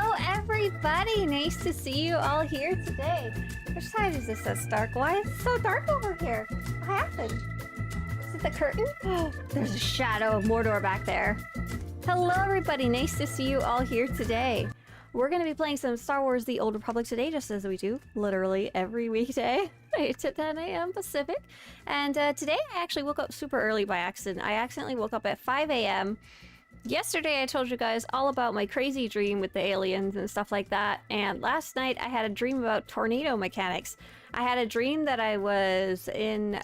Hello, everybody! Nice to see you all here today. Which side is this that's dark? Why is it so dark over here? What happened? Is it the curtain? Oh, there's a shadow of Mordor back there. Hello, everybody! Nice to see you all here today. We're going to be playing some Star Wars The Old Republic today, just as we do literally every weekday, 8 to 10 a.m. Pacific. And today I actually woke up super early by accident. I accidentally woke up at 5 a.m. Yesterday I told you guys all about my crazy dream with the aliens and stuff like that, and last night I had a dream about tornado mechanics. I had a dream that I was in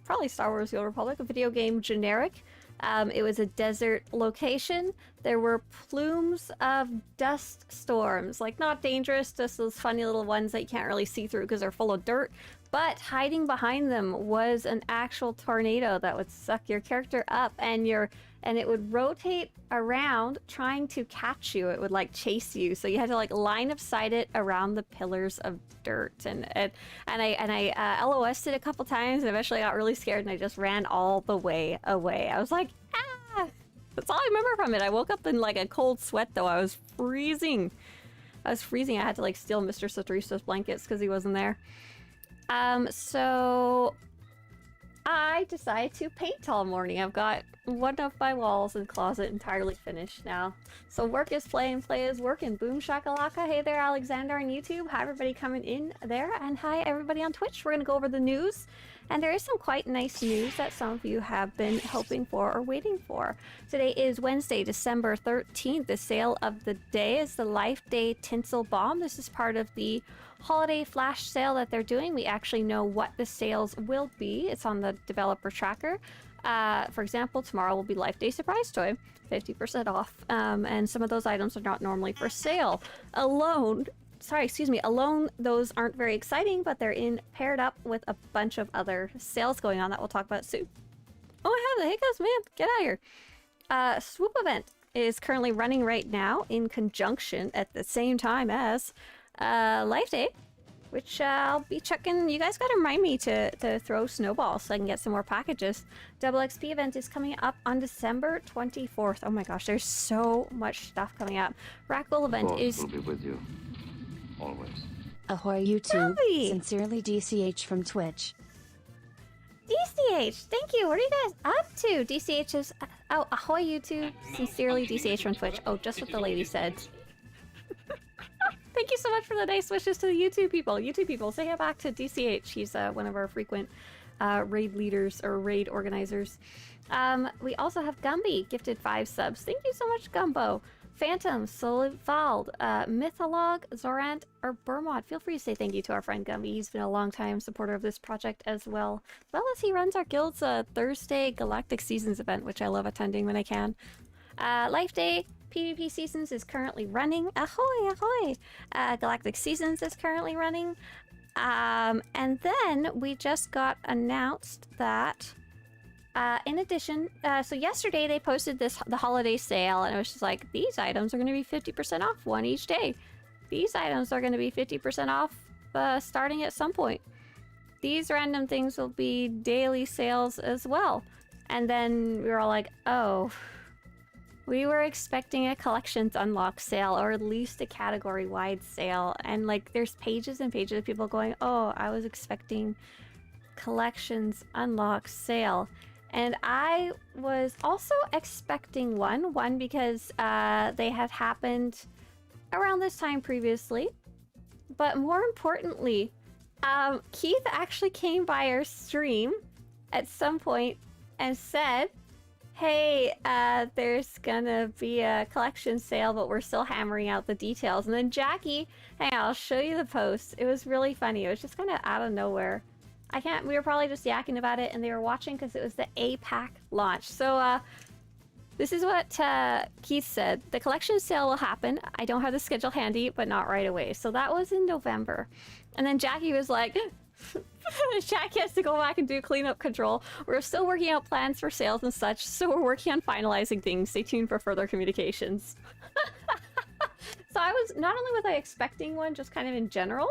probably Star Wars The Old Republic, a video game generic. It was a desert location. There were plumes of dust storms, like not dangerous, just those funny little ones that you can't really see through because they're full of dirt. But hiding behind them was an actual tornado that would suck your character up, and it would rotate around trying to catch you. It would like chase you, so you had to like line of sight it around the pillars of dirt. And I LOS'd it a couple times, and eventually I got really scared and I just ran all the way away. I was like, ah! That's all I remember from it. I woke up in like a cold sweat though. I was freezing. I had to like steal Mr. Swtorista's blankets because he wasn't there. So I decided to paint all morning. I've got one of my walls and closet entirely finished now. So work is play and play is work, and boom shakalaka. Hey there, Alexander on YouTube. Hi everybody coming in there, and hi everybody on Twitch. We're gonna go over the news, and there is some quite nice news that some of you have been hoping for or waiting for. Today is Wednesday, December 13th. The sale of the day is the Life Day Tinsel Bomb. This is part of the holiday flash sale that they're doing. We actually know what the sales will be. It's on the developer tracker. For example, tomorrow will be Life Day Surprise Toy, 50% off. And some of those items are not normally for sale. Alone, those aren't very exciting, but they're paired up with a bunch of other sales going on that we'll talk about soon. Oh, I have the hiccups, man. Get out of here. Swoop event is currently running right now in conjunction at the same time as Life Day, which I'll be checking. You guys gotta remind me to throw snowballs so I can get some more packages. Double XP event is coming up on December 24th. Oh my gosh, there's so much stuff coming up. Rackbull event is... will be with you. Always. Ahoy YouTube. Lovely. Sincerely DCH from Twitch. DCH, thank you. What are you guys up to? DCH is... Oh, ahoy YouTube. Sincerely DCH from Twitch. Oh, just what the lady said. Thank you so much for the nice wishes to the YouTube people. YouTube people, say hi back to DCH. He's one of our frequent raid leaders or raid organizers. We also have Gumby, gifted 5 subs. Thank you so much, Gumbo. Phantom, Solivald, Mytholog, Zorant, or Burmod. Feel free to say thank you to our friend Gumby. He's been a long-time supporter of this project as well as he runs our guild's Thursday Galactic Seasons event, which I love attending when I can. Life Day PvP Seasons is currently running. Ahoy, ahoy! Galactic Seasons is currently running. And then we just got announced that, in addition, so yesterday they posted the holiday sale, and it was just like, these items are going to be 50% off, one each day. These items are going to be 50% off starting at some point. These random things will be daily sales as well. And then we were all like, oh... We were expecting a collections unlock sale, or at least a category-wide sale, and like there's pages and pages of people going, oh, I was expecting collections unlock sale. And I was also expecting one because they had happened around this time previously, but more importantly, Keith actually came by our stream at some point and said, hey, there's gonna be a collection sale, but we're still hammering out the details. And then Jackie, hang on, I'll show you the post. It was really funny. It was just kind of out of nowhere. We were probably just yakking about it, and they were watching because it was the APAC launch. So, this is what Keith said. The collection sale will happen. I don't have the schedule handy, but not right away. So that was in November. And then Jackie was like... Jackie has to go back and do cleanup control. We're still working out plans for sales and such, so we're working on finalizing things. Stay tuned for further communications. So not only was I expecting one, just kind of in general,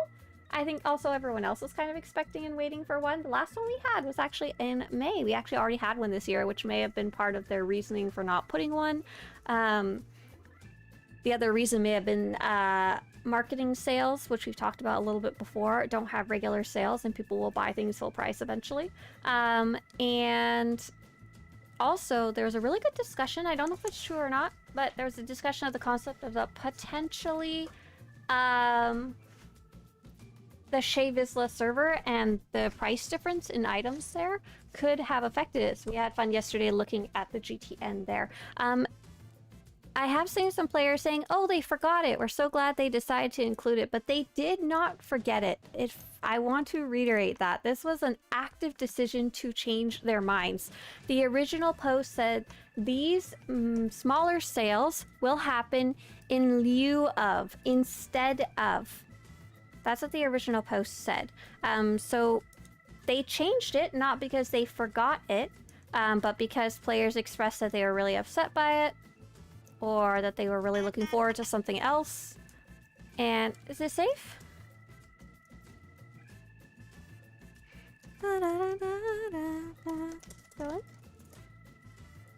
I think also everyone else was kind of expecting and waiting for one. The last one we had was actually in May. We actually already had one this year, which may have been part of their reasoning for not putting one. The other reason may have been marketing sales, which we've talked about a little bit before, don't have regular sales and people will buy things full price eventually. And also, there was a really good discussion, I don't know if it's true or not, but there was a discussion of the concept of the potentially the Shea Vizsla server and the price difference in items there could have affected it. So we had fun yesterday looking at the GTN there. I have seen some players saying, oh, they forgot it. We're so glad they decided to include it, but they did not forget it. I want to reiterate that. This was an active decision to change their minds. The original post said these smaller sales will happen in lieu of, instead of. That's what the original post said. So they changed it, not because they forgot it, but because players expressed that they were really upset by it, or that they were really looking forward to something else. And is this safe?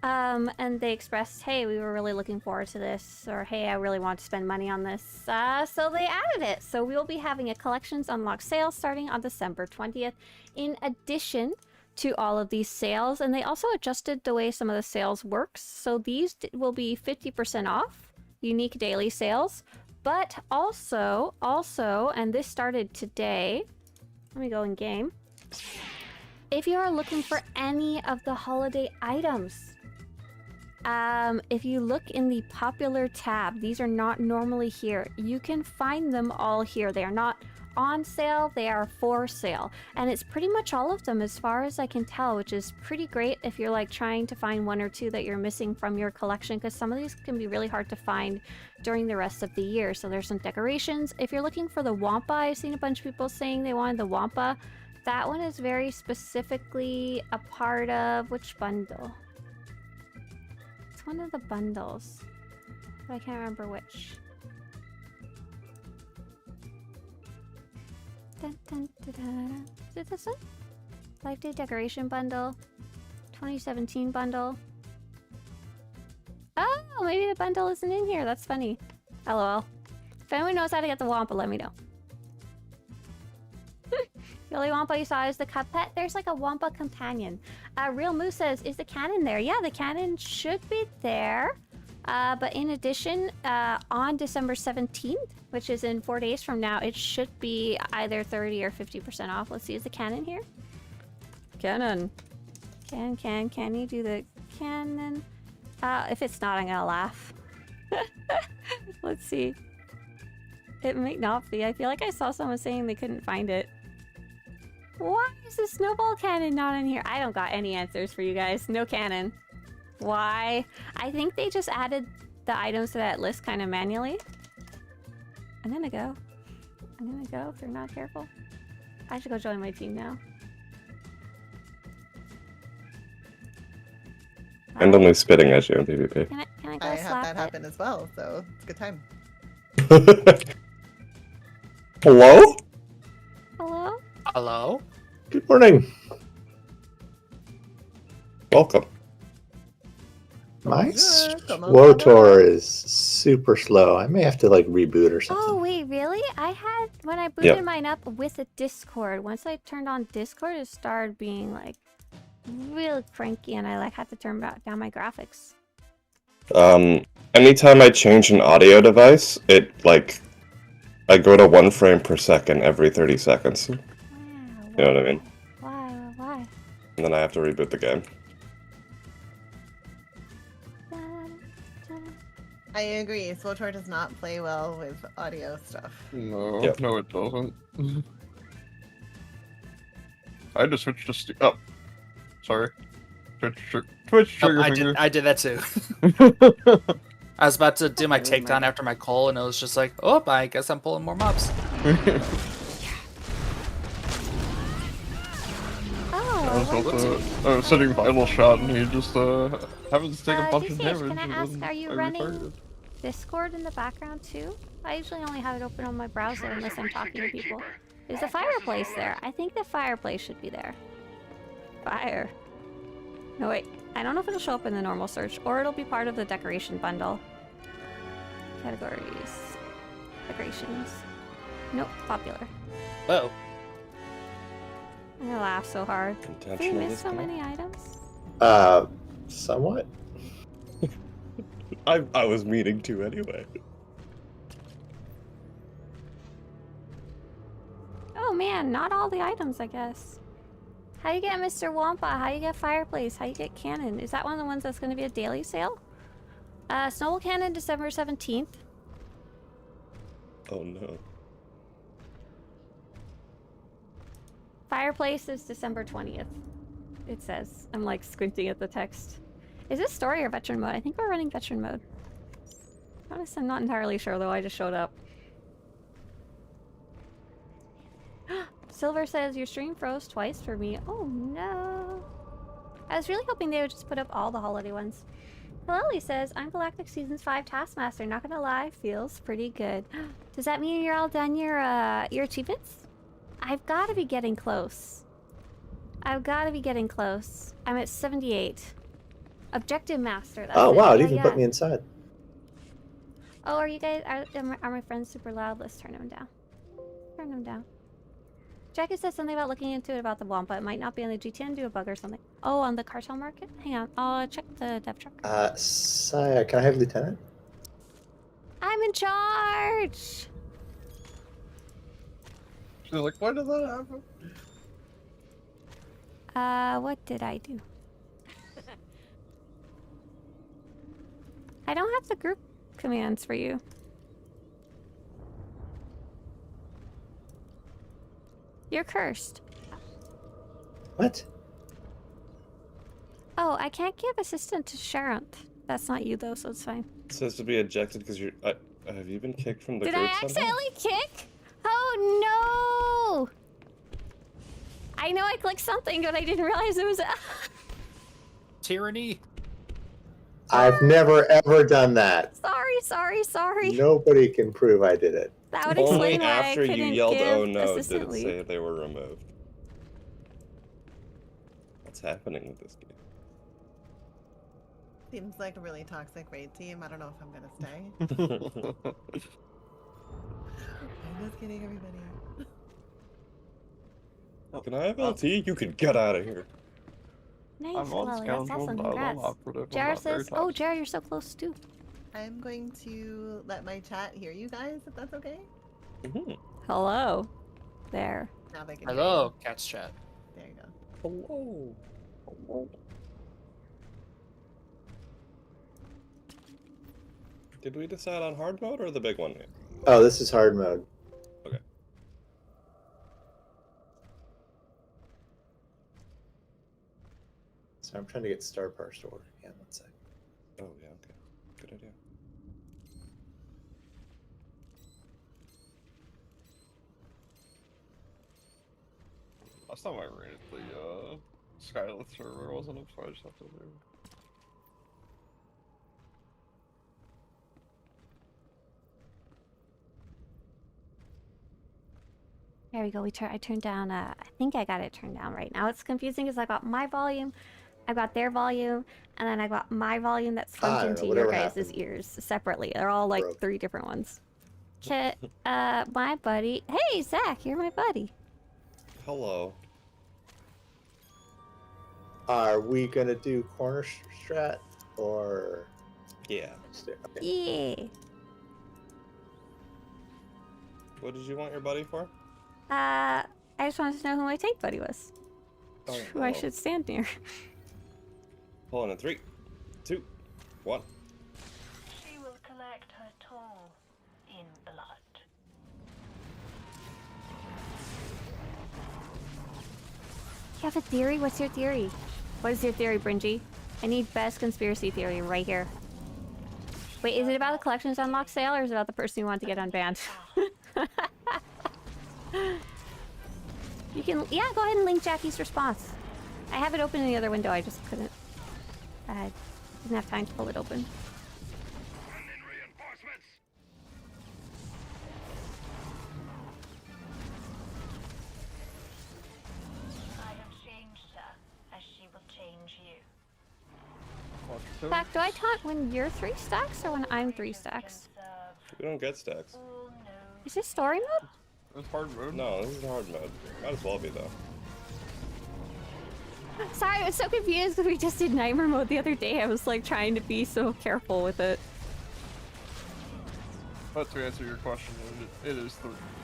And they expressed, hey, we were really looking forward to this, or hey, I really want to spend money on this. So they added it. So we will be having a Collections Unlock sale starting on December 20th, in addition to all of these sales. And they also adjusted the way some of the sales works. So these will be 50% off, unique daily sales, but also, and this started today, let me go in game. If you are looking for any of the holiday items, if you look in the popular tab, these are not normally here. You can find them all here. They are not on sale, they are for sale. And it's pretty much all of them as far as I can tell, which is pretty great if you're like trying to find one or two that you're missing from your collection, because some of these can be really hard to find during the rest of the year. So there's some decorations. If you're looking for the Wampa, I've seen a bunch of people saying they wanted the Wampa. That one is very specifically a part of which bundle? It's one of the bundles, but I can't remember which. Dun, dun, dun, dun. Is it this one? Life Day Decoration Bundle. 2017 bundle. Oh, maybe the bundle isn't in here. That's funny. LOL. If anyone knows how to get the Wampa, let me know. The only Wampa you saw is the Cup Pet. There's like a Wampa companion. Real Moose says, is the cannon there? Yeah, the cannon should be there. But in addition, on December 17th, which is in 4 days from now, it should be either 30 or 50% off. Let's see, is the cannon here? Cannon. Can you do the cannon? If it's not, I'm gonna laugh. Let's see. It might not be. I feel like I saw someone saying they couldn't find it. Why is the snowball cannon not in here? I don't got any answers for you guys. No cannon. Why? I think they just added the items to that list kind of manually. I'm gonna go if they're not careful. I should go join my team now. Randomly spitting at you in PvP. Can I go I slap have that it? happen as well, so it's a good time. Hello? Hello? Hello? Good morning. Welcome. My Bonjour, comment Swtor is super slow. I may have to like reboot or something. Oh wait, really? I had when I booted Yep. mine up with a Discord. Once I turned on Discord, it started being like really cranky, and I like had to turn down my graphics. Anytime I change an audio device, I go to 1 frame per second every 30 seconds. Wow. You know what I mean? Why? And then I have to reboot the game. I agree. Swtor does not play well with audio stuff. No, Yep. no, it doesn't. I had to switch to oh, sorry. Twitch trigger finger. I did that too. I was about to do my takedown after my call, and it was just like, oh, I guess I'm pulling more mobs. I was sitting final shot, and he just happens to take a bunch of DCH, damage. can I and ask, then are you I running restarted. Discord in the background too? I usually only have it open on my browser unless I'm talking to people. There's a fireplace there. I think the fireplace should be there. Fire. No, wait. I don't know if it'll show up in the normal search, or it'll be part of the decoration bundle. Categories. Decorations. Nope, popular. Oh. I'm gonna laugh so hard. Did we Intentional miss so disconnect? many items? Somewhat. I was meaning to anyway. Oh man, not all the items, I guess. How you get Mr. Wampa? How you get Fireplace? How you get Cannon? Is that one of the ones that's going to be a daily sale? Snowball Cannon, December 17th. Oh no. Fireplace is December 20th. It says. I'm like squinting at the text. Is this story or veteran mode? I think we're running veteran mode. Honestly, I'm not entirely sure though. I just showed up. Silver says your stream froze twice for me. Oh no. I was really hoping they would just put up all the holiday ones. Lily says, I'm Galactic Seasons 5 Taskmaster. Not gonna lie, feels pretty good. Does that mean you're all done your achievements? I've got to be getting close. I've got to be getting close. I'm at 78. Objective Master. That's Oh it. wow, it Yeah, even yeah. put me inside. Oh, are you guys? Are my friends super loud? Let's turn them down. Turn them down. Jackie said something about looking into it about the Wampa. It might not be on the GTN, do a bug or something. Oh, on the cartel market? Hang on, I'll check the dev truck. Saya, can I have Lieutenant? I'm in charge! She's like, why did that happen? What did I do? I don't have the group commands for you. You're cursed. What? Oh, I can't give assistant to Sharon. That's not you though, so it's fine. It says to be ejected because you're. Have you been kicked from the Did group I somehow? accidentally kick? Oh no! I know I clicked something, but I didn't realize it was. Tyranny. I've never ever done that. Sorry. Nobody can prove I did it. That would Only explain why I after couldn't you yelled, give "Oh no!" did assistant it leave. say they were removed. What's happening with this game? Seems like a really toxic raid team. I don't know if I'm gonna stay. I'm just kidding, everybody. Can I have LT? You can get out of here. Nice, I'm on Lily. That's scoundrel, awesome. but I'm Congrats. operative. I'm Jared not very says, "Oh, toxic. Jared, you're so close too." I'm going to let my chat hear you guys, if that's okay. Mhm. Hello. There. Now they can hear Hello, Cat's Chat. you. There you go. Hello. Hello. Did we decide on hard mode or the big one? Oh, this is hard mode. Okay. So I'm trying to get Star Parts to work again. One sec. Oh yeah. Okay. Good idea. Last time I raided the Skylith server wasn't up, so I just have to do. There we go. I turned down. I think I got it turned down right now. It's confusing because I got my volume, I got their volume, and then I got my volume that's I plugged don't into know, your whatever guys' happened. ears separately. They're all like Broke. 3 different ones. My buddy. Hey, Zach, you're my buddy. Hello. Are we gonna do corner strat or? Yeah. Okay. Yeah. What did you want your buddy for? I just wanted to know who my tank buddy was. Oh, Who I hello. should stand near. Hold on in 3, 2, 1. She will collect her toll in blood. You have a theory? What's your theory? What is your theory, Bringy? I need best conspiracy theory right here. Wait, is it about the collections unlock sale or is it about the person you want to get unbanned? You can, yeah, go ahead and link Jackie's response. I have it open in the other window, I just couldn't. I didn't have time to pull it open. I have changed her, as she will change you. In fact, do I taunt when you're 3 stacks or when I'm 3 stacks? Conserve We don't get stacks. Oh no. Is this story mode? It's hard mode. No, this is hard mode. Might as well be though. Sorry, I was so confused because we just did nightmare mode the other day. I was like trying to be so careful with it. But to answer your question, it is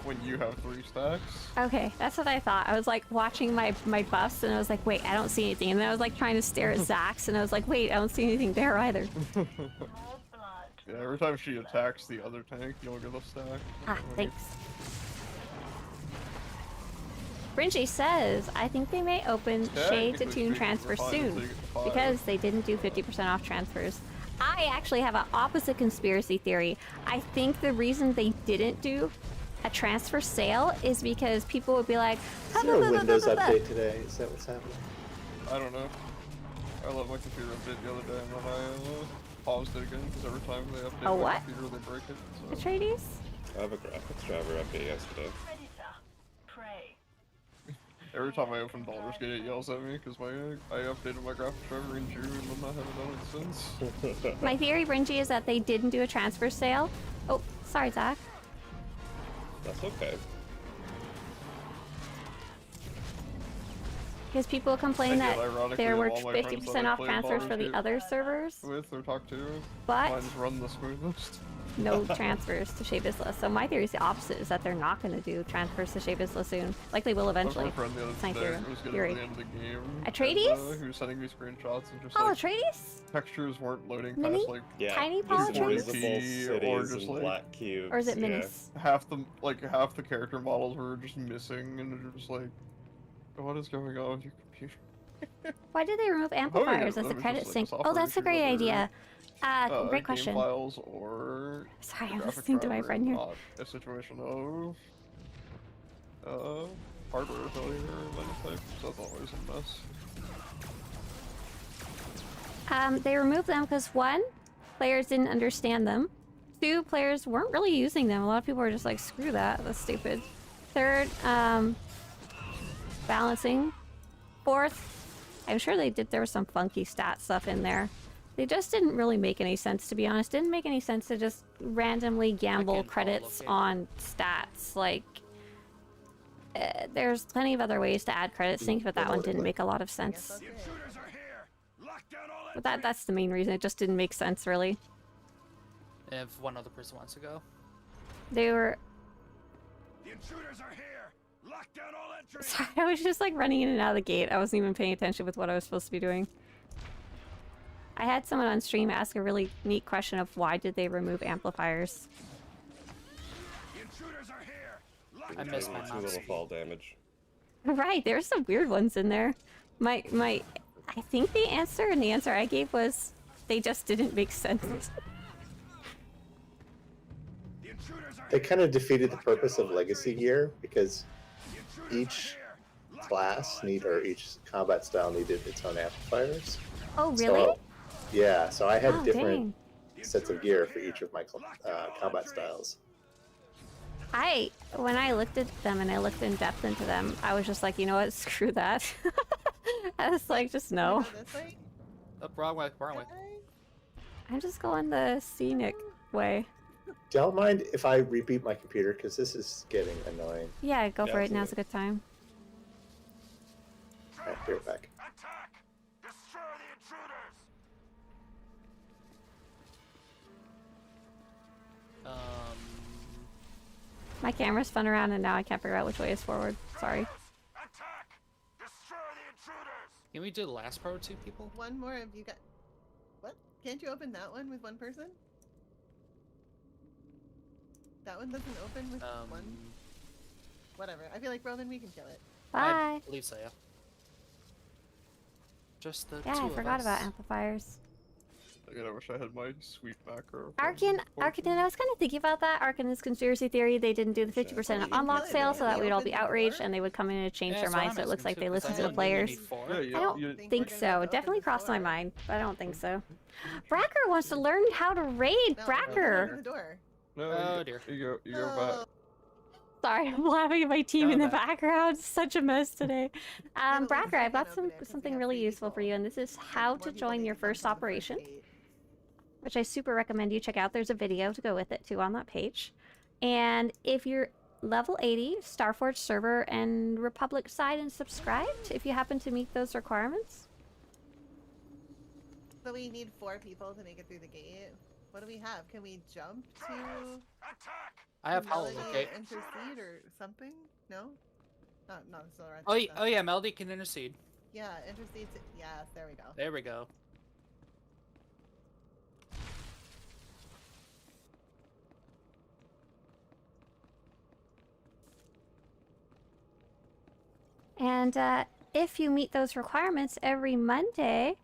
when you have 3 stacks. Okay, that's what I thought. I was like watching my buffs and I was like, wait, I don't see anything. And then I was like trying to stare at Zax and I was like, wait, I don't see anything there either. More blood. Yeah, every time she attacks the other tank, you'll get a stack. Ah, thanks. Bringy says, I think they may open Shade to Tune transfer soon because they didn't do 50% off transfers. I actually have an opposite conspiracy theory. I think the reason they didn't do a transfer sale is because people would be like, Is there a Windows update today? Is that what's happening? I don't know. I let my computer update the other day and then I paused it again because every time they update A my what? computer, they break it. So. Atreides? I have a graphics driver update yesterday. Predator. Prey. Every time I open Baldur's Gate, it yells at me because I updated my graphics driver in June and I haven't done it since. My theory, Bringy, is that they didn't do a transfer sale. Oh, sorry, Zach. That's okay. Because people complain I did, that ironically, there were all my friends 50% that I off played transfers for Baldur's the Gate other servers, with or talk to, but mine's run the smoothest. no transfers to Shea Bisla. So my theory is the opposite, is that they're not going to do transfers to Shea Bisla soon. Like they will eventually. My friend the other It's my day theory. was getting Theory. to the end of the game. Atreides? And, he was sending me screenshots and just Oh, like Atreides? textures weren't loading Mini? past like Yeah. Tiny just Paul Atreides? invisible or cities just and like black cubes. Or is it yeah. Minis? half the character models were just missing and they're just like, what is going on with your computer? Why did they remove amplifiers as it a was credit just, like, sync? software Oh, that's a issue great with their, idea. Great Game question. files or Sorry, the I'm graphic listening to my driver, friend here. not a situation of hardware failure of any type. So that's always a mess. They removed them because one, players didn't understand them. Two, players weren't really using them. A lot of people were just like, screw that, that's stupid. Third, balancing. Fourth, I'm sure there was some funky stat stuff in there. They just didn't really make any sense, to be honest. Didn't make any sense to just randomly gamble credits on stats. Like, there's plenty of other ways to add credit sync, but that one didn't make a lot of sense. But that's the main reason. It just didn't make sense, really. If one other person wants to go. They were... The intruders are here! Lock down all entries! Sorry, I was just like running in and out of the gate. I wasn't even paying attention with what I was supposed to be doing. I had someone on stream ask a really neat question of why did they remove amplifiers? The intruders are here! Lock I missed my Too mouse. little fall damage. Right, there's some weird ones in there. I think the answer I gave was they just didn't make sense. The intruders are They kind of defeated the purpose of Legacy Gear because each class or each combat style needed its own amplifiers. Oh, really? So, yeah, so I had Oh, different sets of gear for each of my combat styles. When I looked at them and I looked in depth into them, I was just like, you know what, screw that. I was like, just no. This way? Oh, wrong way, wrong way. I'm just going the scenic way. Do y'all mind if I reboot my computer? Because this is getting annoying. Yeah, go for it. absolutely. Now's a good time. Alright, be right back. Attack! Destroy the intruders! My camera spun around and now I can't figure out which way is forward. Sorry. Attack! Destroy the intruders! Can we do the last part with 2 people? One more of you got. What? Can't you open that one with one person? That one doesn't open with one? Whatever. I feel like Roman, we can kill it. Bye. I believe so, yeah. Just the Yeah, two I of forgot us. about amplifiers. Again, I wish I had my sweet macro. Arkin, I was kind of thinking about that. Arkin's conspiracy theory, they didn't do the 50% unlock sale so that we'd all be outraged and they would come in and change Yeah, their that's what minds so I'm it looks like asking they too, 'cause listen I to the don't think you players. need 4. Yeah, I don't you, think think we're gonna so. have to It definitely open crossed my door. mind, but I don't think so. Bracker wants to learn how to raid. No, open Bracker! the door. no, Oh, you, dear. You go Oh, back. Sorry, I'm laughing at my team Go in the back. background. Such a mess today. at least Bracker, I I've got can open it 'cause we something have really 3 useful for people. you, and this is how More to people join need your to come first to the operation. gate. which I super recommend you check out. There's a video to go with it too on that page. And if you're level 80, Starforge server and Republic side and subscribed, if you happen to meet those requirements. So we need 4 people to make it through the gate. What do we have? Can we jump to I have Melody Hollow, okay? intercede or something? No? Not so right. Oh yeah, Melody can intercede. Yeah, intercede to... Yes, there we go. There we go. And if you meet those requirements every Monday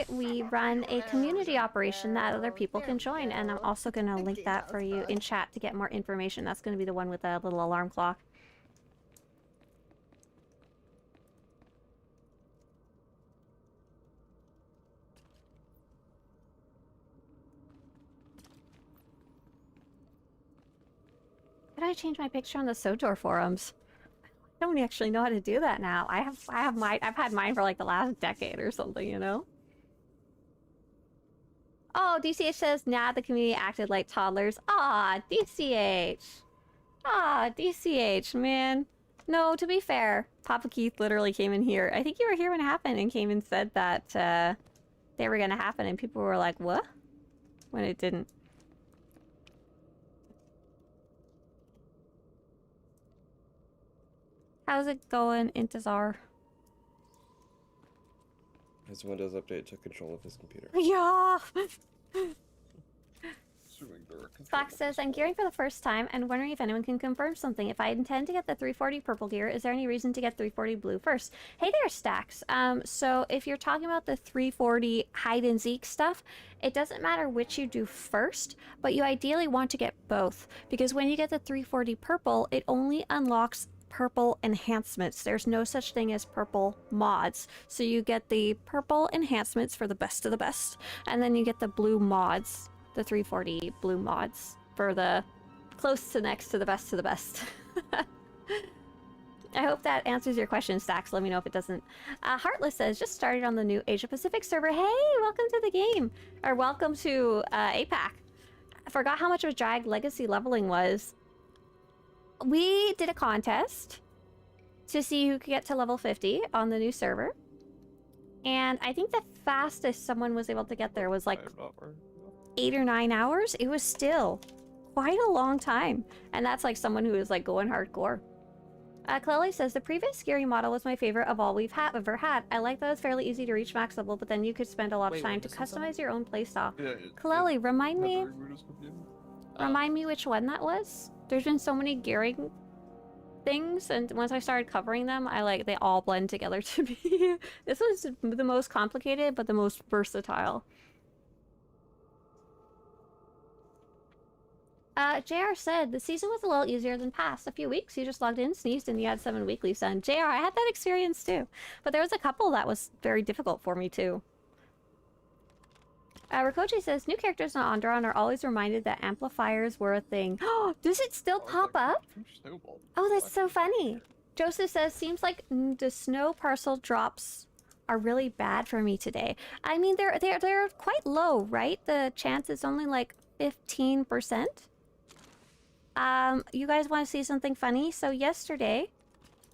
we run a community operation that other people can join. And I'm also going to link that for you in chat to get more information. That's going to be the one with a little alarm clock. How do I change my picture on the SWTOR forums? I don't actually know how to do that now. I've had mine for like the last decade or something, you know? Oh, DCH says, nah, the community acted like toddlers. Ah, DCH. Ah, DCH, man. No, to be fair, Papa Keith literally came in here. I think you were here when it happened and came and said that they were gonna happen and people were like, what? When it didn't. How's it going, Intezar? His Windows update took control of his computer. Yeah! Fox says, I'm gearing for the first time and wondering if anyone can confirm something. If I intend to get the 340 purple gear, is there any reason to get 340 blue first? Hey there, Stacks. So if you're talking about the 340 hide and seek stuff, it doesn't matter which you do first, but you ideally want to get both. Because when you get the 340 purple, it only unlocks purple enhancements. There's no such thing as purple mods. So you get the purple enhancements for the best of the best, and then you get the blue mods, the 340 blue mods for the close to next to the best of the best. I hope that answers your question, Stacks. Let me know if it doesn't. Heartless says, just started on the new Asia Pacific server. Hey, welcome to the game. Or welcome to APAC. I forgot how much of a drag legacy leveling was. We did a contest to see who could get to level 50 on the new server. And I think the fastest someone was able to get there was like 8 or 9 hours. It was still quite a long time. And that's like someone who is like going hardcore. Clelly says, the previous scary model was my favorite of all we've ever had. I like that it's fairly easy to reach max level, but then you could spend a lot of time to customize your own playstyle. Yeah, Clelly, remind me which one that was? There's been so many gearing things, and once I started covering them, they all blend together to be. This was the most complicated, but the most versatile. JR said, the season was a little easier than past. A few weeks, you just logged in, sneezed, and you had 7 weeklies done. JR, I had that experience too. But there was a couple that was very difficult for me too. Rikochi says, new characters on Onderon are always reminded that amplifiers were a thing. Oh, does it still pop up? Oh, that's so funny. Joseph says, seems like the snow parcel drops are really bad for me today. I mean, they're quite low, right? The chance is only like 15%. You guys want to see something funny? So yesterday,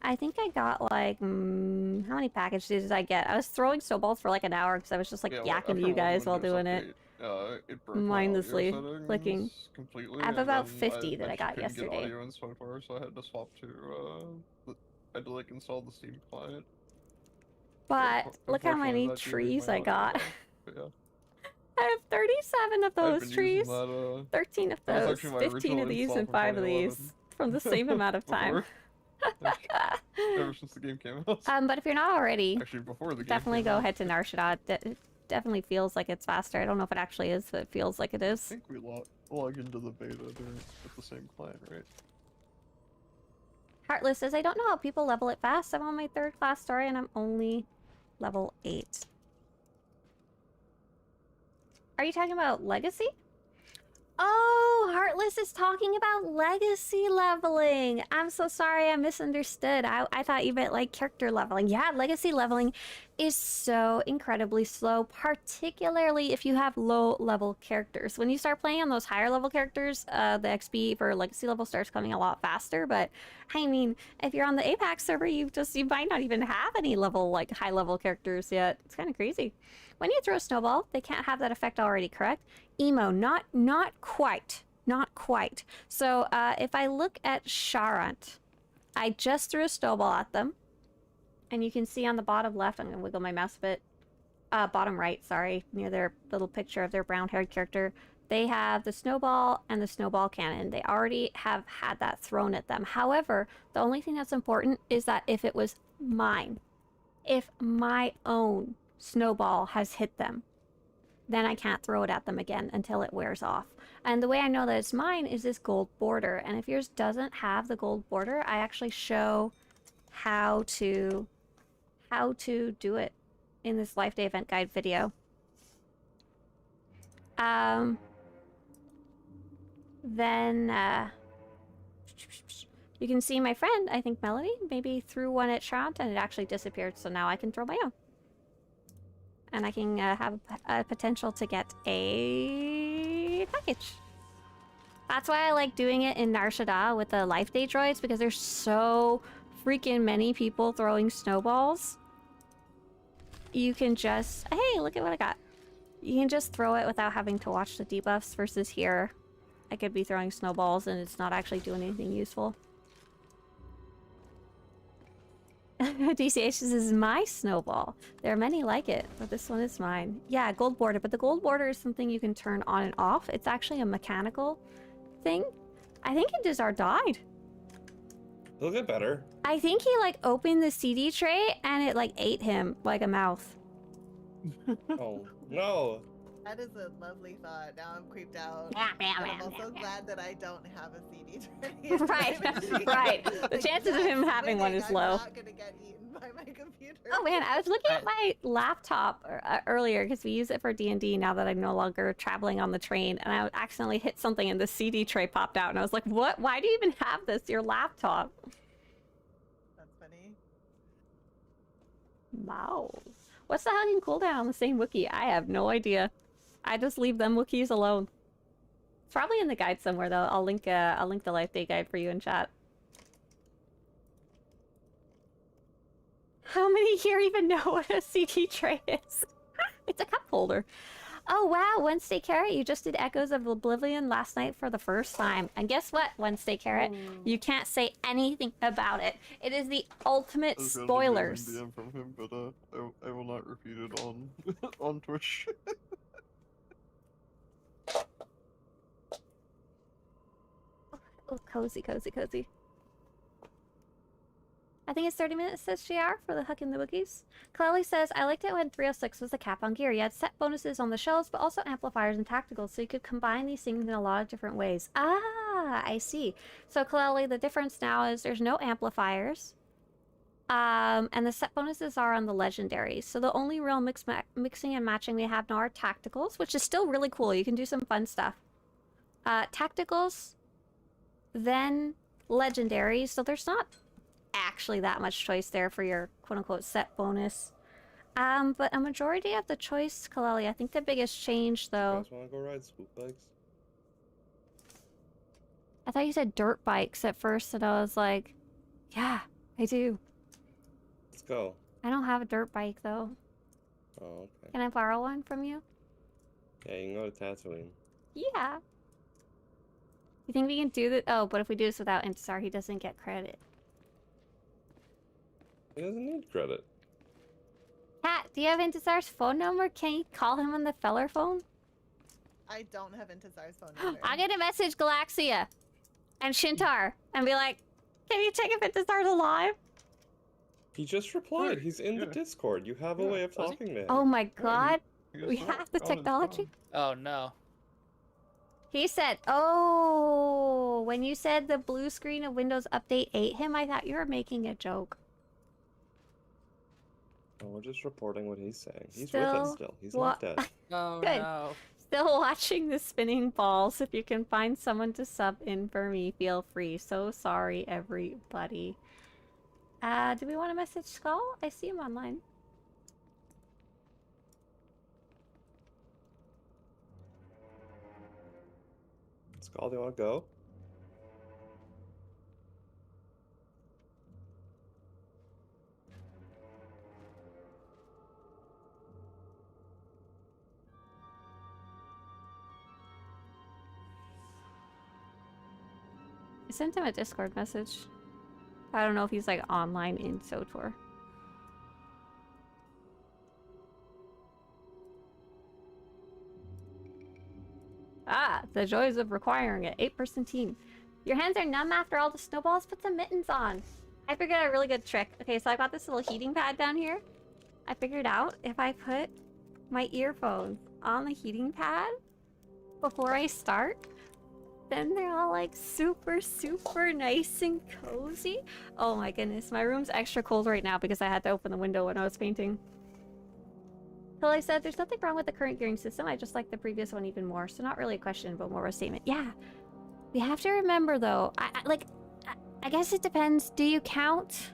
I think I got like, how many packages did I get? I was throwing snowballs for like an hour because I was just like yakking to you guys while doing it. Mindlessly clicking. I have about 50 that I got yesterday. Audio in SWTOR, so I had to swap to, I had to like install the Steam client. But look how many trees I got. Yeah. I have 37 of those trees. 13 of those, 15 of these, and 5 of these from the same amount of time. Ever since the game came out. But if you're not already, actually before the game definitely go ahead to Narshada. It definitely feels like it's faster. I don't know if it actually is, but it feels like it is. I think we log into the beta with the same client, right? Heartless says, I don't know how people level it fast. I'm on my 3rd class story and I'm only level 8. Are you talking about Legacy? Oh, Heartless is talking about Legacy leveling. I'm so sorry, I misunderstood. I thought you meant like character leveling. Yeah, Legacy leveling is so incredibly slow, particularly if you have low-level characters. When you start playing on those higher-level characters, the XP for Legacy level starts coming a lot faster, but I mean, if you're on the Apex server, you might not even have any high-level characters yet. It's kind of crazy. When you throw a snowball, they can't have that effect already, correct? Emo, not quite. Not quite. So, if I look at Sharant, I just threw a snowball at them. And you can see on the bottom left, I'm going to wiggle my mouse a bit, bottom right, sorry, near their little picture of their brown-haired character, they have the snowball and the snowball cannon. They already have had that thrown at them. However, the only thing that's important is that if it was mine, if my own snowball has hit them, then I can't throw it at them again until it wears off. And the way I know that it's mine is this gold border. And if yours doesn't have the gold border, I actually show how to do it in this Life Day event guide video. Then you can see my friend, I think Melody, maybe threw one at Sharant and it actually disappeared, so now I can throw my own. And I can have a potential to get a package. That's why I like doing it in Nar Shaddaa with the Life Day droids, because there's so freaking many people throwing snowballs. You can just, hey, look at what I got. You can just throw it without having to watch the debuffs, versus here I could be throwing snowballs and it's not actually doing anything useful. DCH, this is my snowball. There are many like it, but this one is mine. Yeah, gold border, but the gold border is something you can turn on and off. It's actually a mechanical thing. I think Indizar died. He'll get better. I think he like opened the CD tray and it like ate him like a mouth. Oh no. That is a lovely thought. Now I'm creeped out. I'm also glad that I don't have a CD tray. Right, right. The chances of him having one is low. I'm not gonna get eaten by my computer. Oh man, I was looking at my laptop earlier because we use it for D&D now that I'm no longer traveling on the train, and I accidentally hit something and the CD tray popped out and I was like, what? Why do you even have this? Your laptop? That's funny. Wow. What's the hugging cooldown on the same Wookiee? I have no idea. I just leave them Wookiees alone. It's probably in the guide somewhere though. I'll link the Life Day guide for you in chat. How many here even know what a CD tray is? It's a cup holder. Oh wow, Wednesday Carrot, you just did Echoes of Oblivion last night for the first time. And guess what, Wednesday Carrot? You can't say anything about it. It is the ultimate spoilers. DM from him, but I will not repeat it on on Twitch. Oh, cozy, cozy, cozy. I think it's 30 minutes, says JR, for the Huck and the Boogies. Clelly says, I liked it when 306 was the cap on gear. You had set bonuses on the shells, but also amplifiers and tacticals, so you could combine these things in a lot of different ways. Ah, I see. So, Clelly, the difference now is there's no amplifiers. And the set bonuses are on the legendaries. So the only real mixing and matching we have now are tacticals, which is still really cool. You can do some fun stuff. Tacticals, then legendaries. So there's not actually that much choice there for your quote-unquote set bonus. But a majority of the choice, Kaleli, I think the biggest change, though... You guys want to go ride swoop bikes? I thought you said dirt bikes at first, and I was like, yeah, I do. Let's go. I don't have a dirt bike, though. Oh, okay. Can I borrow one from you? Yeah, you can go to Tatooine. Yeah. You think we can do that? Oh, but if we do this without Intisar, he doesn't get credit. He doesn't need credit. Kat, do you have Intisar's phone number? Can you call him on the feller phone? I don't have Intisar's phone number. I'll get a message Galaxia and Shintar and be like, can you check if Intisar's alive? He just replied. He's in the Discord. You have a way of talking to him. Oh my god. We have the technology? Oh no. He said, oh, when you said the blue screen of Windows Update ate him, I thought you were making a joke. Oh, we're just reporting what he's saying. He's Still with us still. He's not dead. Oh Good. no. Still watching the spinning balls. If you can find someone to sub in for me, feel free. So sorry, everybody. Do we want to message Skull? I see him online. Skull, do you want to go? I sent him a Discord message. I don't know if he's like online in SWTOR. Ah, the joys of requiring an 8-person team. Your hands are numb after all the snowballs? Put some mittens on. I figured out a really good trick. Okay, so I got this little heating pad down here. I figured out if I put my earphones on the heating pad before I start, then they're all like super, super nice and cozy. Oh my goodness, my room's extra cold right now because I had to open the window when I was painting. Well, I said, there's nothing wrong with the current gearing system. I just like the previous one even more. So not really a question, but more of a statement. Yeah. We have to remember, though. I guess it depends. Do you count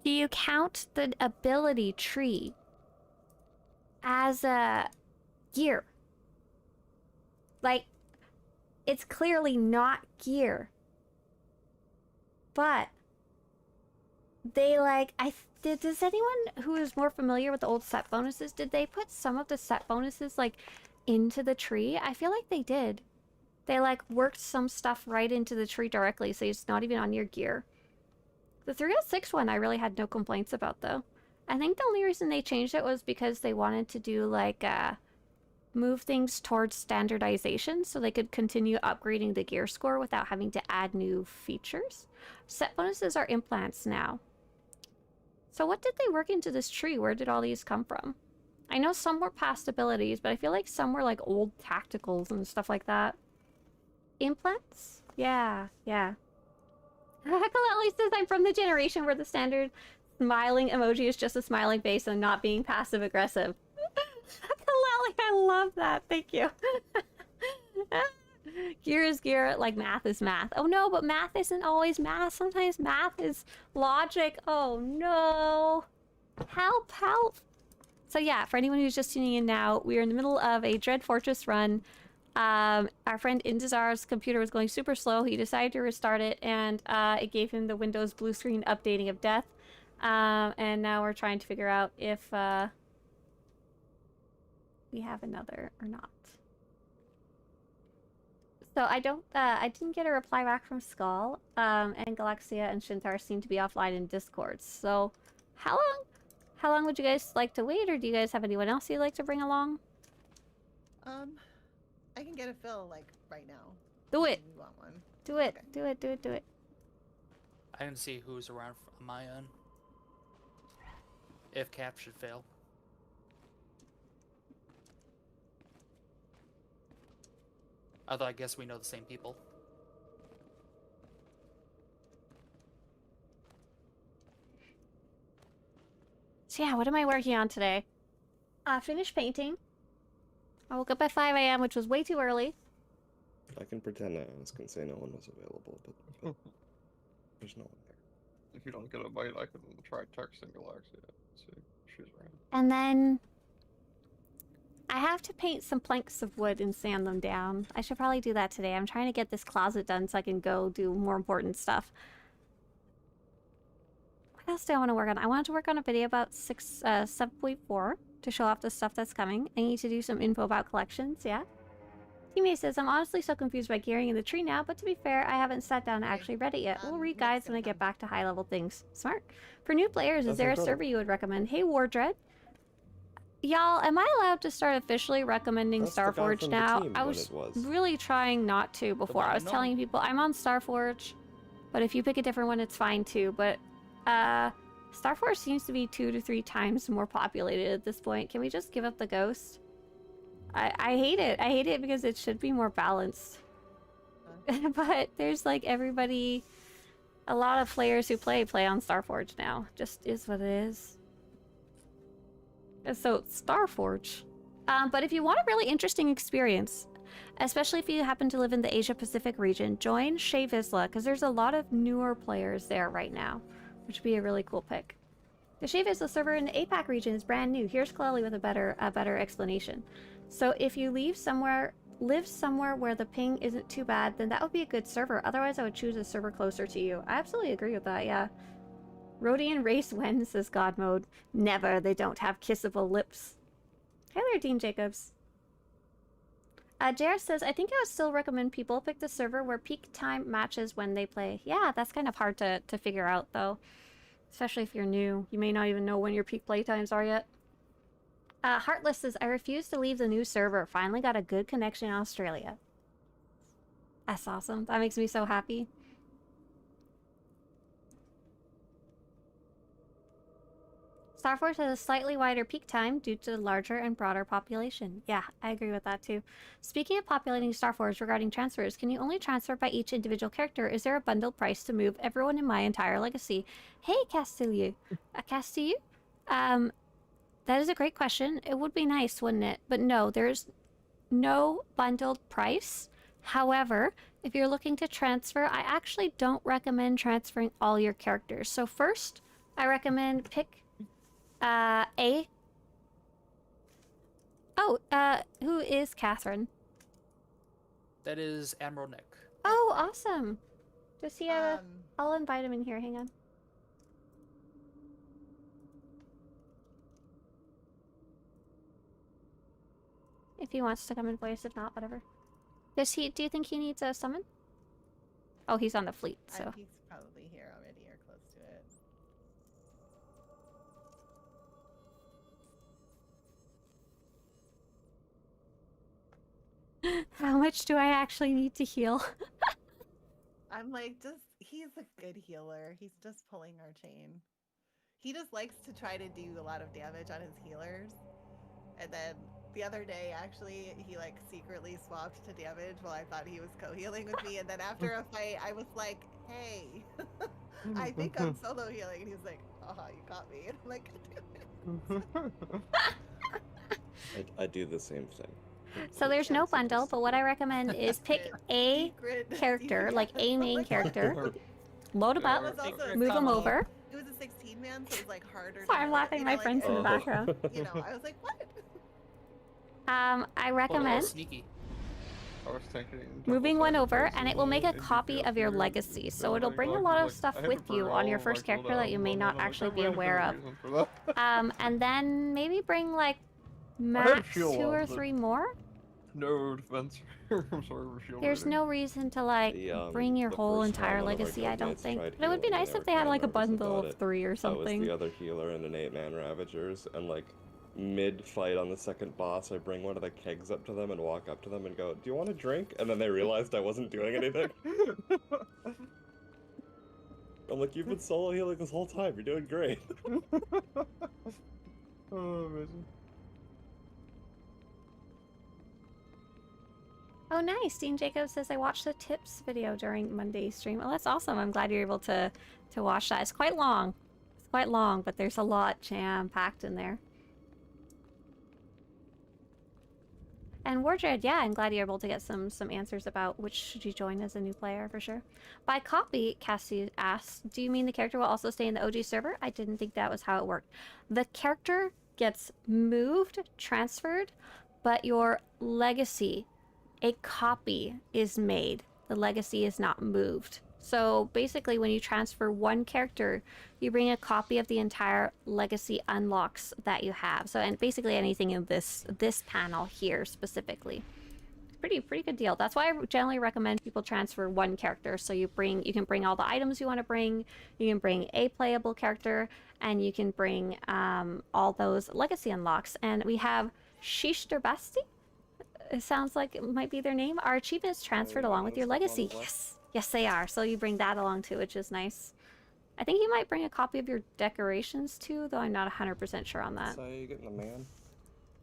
the ability tree as a gear? Like, it's clearly not gear. But they does anyone who is more familiar with the old set bonuses, did they put some of the set bonuses like into the tree? I feel like they did. They like worked some stuff right into the tree directly, so it's not even on your gear. The 306 one I really had no complaints about though. I think the only reason they changed it was because they wanted to do like move things towards standardization so they could continue upgrading the gear score without having to add new features. Set bonuses are implants now. So what did they work into this tree? Where did all these come from? I know some were past abilities, but I feel like some were like old tacticals and stuff like that. Implants? Yeah, yeah. Kalali says I'm from the generation where the standard smiling emoji is just a smiling face and not being passive aggressive. Kalali, I love that. Thank you. Gear is gear, like math is math. Oh no, but math isn't always math. Sometimes math is logic. Oh no. Help, help. So yeah, for anyone who's just tuning in now, we are in the middle of a Dread Fortress run. Our friend Indizar's computer was going super slow. He decided to restart it, and it gave him the Windows blue screen updating of death. And now we're trying to figure out if we have another or not. So I didn't get a reply back from Skull, and Galaxia and Shintar seem to be offline in Discord. So how long would you guys like to wait, or do you guys have anyone else you'd like to bring along? I can get a fill like right now. Do it. We want one. Do it. Okay. Do it. Do it. Do it. I didn't see who's around on my end. If cap should fail. Although I guess we know the same people. So yeah, what am I working on today? Finished painting. I woke up at 5 a.m., which was way too early. I can pretend I was gonna say no one was available, but there's no one there. If you don't get a bite, I can try texting Galaxia. See if she's around. And then I have to paint some planks of wood and sand them down. I should probably do that today. I'm trying to get this closet done so I can go do more important stuff. What else do I want to work on? I wanted to work on a video about 7.4 to show off the stuff that's coming. I need to do some info about collections, yeah? Teammate says, I'm honestly so confused by gearing in the tree now, but to be fair, I haven't sat down and actually read it yet. We'll read guides when I get back to high-level things. Smart. For new players, is there a server you would recommend? Hey, Wardred. Y'all, am I allowed to start officially recommending Starforge now? I was really trying not to before. I was telling people I'm on Starforge, but if you pick a different one, it's fine too. But Starforge seems to be 2 to 3 times more populated at this point. Can we just give up the ghost? I hate it. I hate it because it should be more balanced. But there's like everybody, a lot of players who play on Starforge now. Just is what it is. So Starforge. But if you want a really interesting experience, especially if you happen to live in the Asia Pacific region, join Shea Vizsla, because there's a lot of newer players there right now, which would be a really cool pick. The Shea Vizsla server in the APAC region is brand new. Here's Kalali with a better explanation. So if you leave somewhere live somewhere where the ping isn't too bad, then that would be a good server. Otherwise, I would choose a server closer to you. I absolutely agree with that, yeah. Rhodian race when, says God Mode. Never, they don't have kissable lips. Hey there, Dean Jacobs. Jared says, I think I would still recommend people pick the server where peak time matches when they play. Yeah, that's kind of hard to figure out, though. Especially if you're new. You may not even know when your peak play times are yet. Heartless says, I refuse to leave the new server. Finally got a good connection in Australia. That's awesome. That makes me so happy. Starforge has a slightly wider peak time due to the larger and broader population. Yeah, I agree with that too. Speaking of populating Starforge regarding transfers, can you only transfer by each individual character? Is there a bundled price to move everyone in my entire legacy? Hey, Castillo. Castillo? That is a great question. It would be nice, wouldn't it? But no, there's no bundled price. However, if you're looking to transfer, I actually don't recommend transferring all your characters. So first, I recommend pick who is Catherine? That is Admiral Nick. Oh, awesome. Does he have I'll invite him in here, hang on. If he wants to come in voice, if not, whatever. Do you think he needs a summon? Oh, he's on the fleet, so. He's probably here already or close to it. How much do I actually need to heal? I'm like, he's a good healer. He's just pulling our chain. He just likes to try to do a lot of damage on his healers. And then the other day, actually, he like secretly swapped to damage while I thought he was co-healing with me. And then after a fight, I was like, hey, I think I'm solo healing. And he was like, oh, you got me. And I'm like, I do the same thing. So there's no bundle, but what I recommend is pick a character, like a main character, load him up, move him over. It was a 16-man, so it was like harder. Sorry, I'm laughing at my friends in the background. You know, I was like, what? I recommend moving one over, and it will make a copy of your legacy. So it'll bring a lot of stuff with you on your first character that you may not actually be aware of. And then maybe bring like max 2 or 3 more. No defense. I'm sorry for shield. There's no reason to like bring your whole entire legacy, I don't think. But it would be nice if they had like a bundle of 3 or something. I was the other healer in an 8-man Ravagers, and like mid-fight on the second boss, I bring one of the kegs up to them and walk up to them and go, do you want a drink? And then they realized I wasn't doing anything. I'm like, you've been solo healing this whole time, you're doing great. Oh, amazing. Oh, nice. Dean Jacobs says, I watched the tips video during Monday's stream. Oh, that's awesome. I'm glad you're able to watch that. It's quite long. It's quite long, but there's a lot jam-packed in there. And Wardred, yeah, I'm glad you're able to get some answers about which should you join as a new player, for sure. By copy, Cassie asks, do you mean the character will also stay in the OG server? I didn't think that was how it worked. The character gets moved, transferred, but your legacy, a copy is made. The legacy is not moved. So basically when you transfer one character, you bring a copy of the entire legacy unlocks that you have. So, and basically anything in this panel here specifically. Pretty good deal. That's why I generally recommend people transfer one character. So you can bring all the items you want to bring, you can bring a playable character, and you can bring all those legacy unlocks. And we have Swtorista. It sounds like it might be their name. Our achievements transferred along with your legacy. Yes, they are. So you bring that along too, which is nice. I think you might bring a copy of your decorations too, though I'm not 100% sure on that. So you getting the man?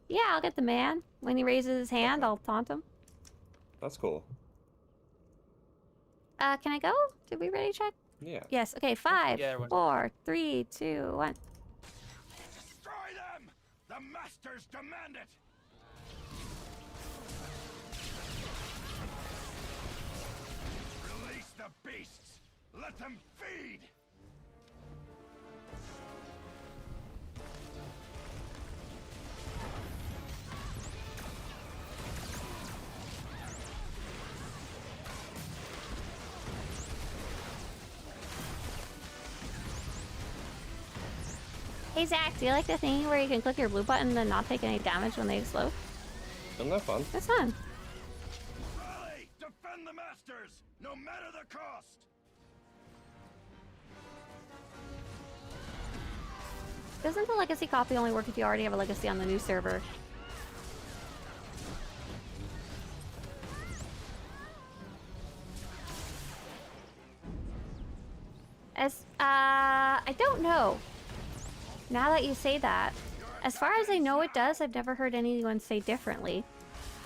Yeah, I'll get the man. When he raises his hand, I'll taunt him. That's cool. Can I go? Did we ready check? Yeah. Yes. Okay. 5, 4, 3, 2, 1. Destroy them! The masters demand it! Release the beasts! Let them feed! Hey Zach, do you like the thing where you can click your blue button and not take any damage when they explode? Isn't that fun? That's fun. Rally! Defend the masters, no matter the cost. Doesn't the legacy copy only work if you already have a legacy on the new server? I don't know. Now that you say that, as far as I know it does, I've never heard anyone say differently.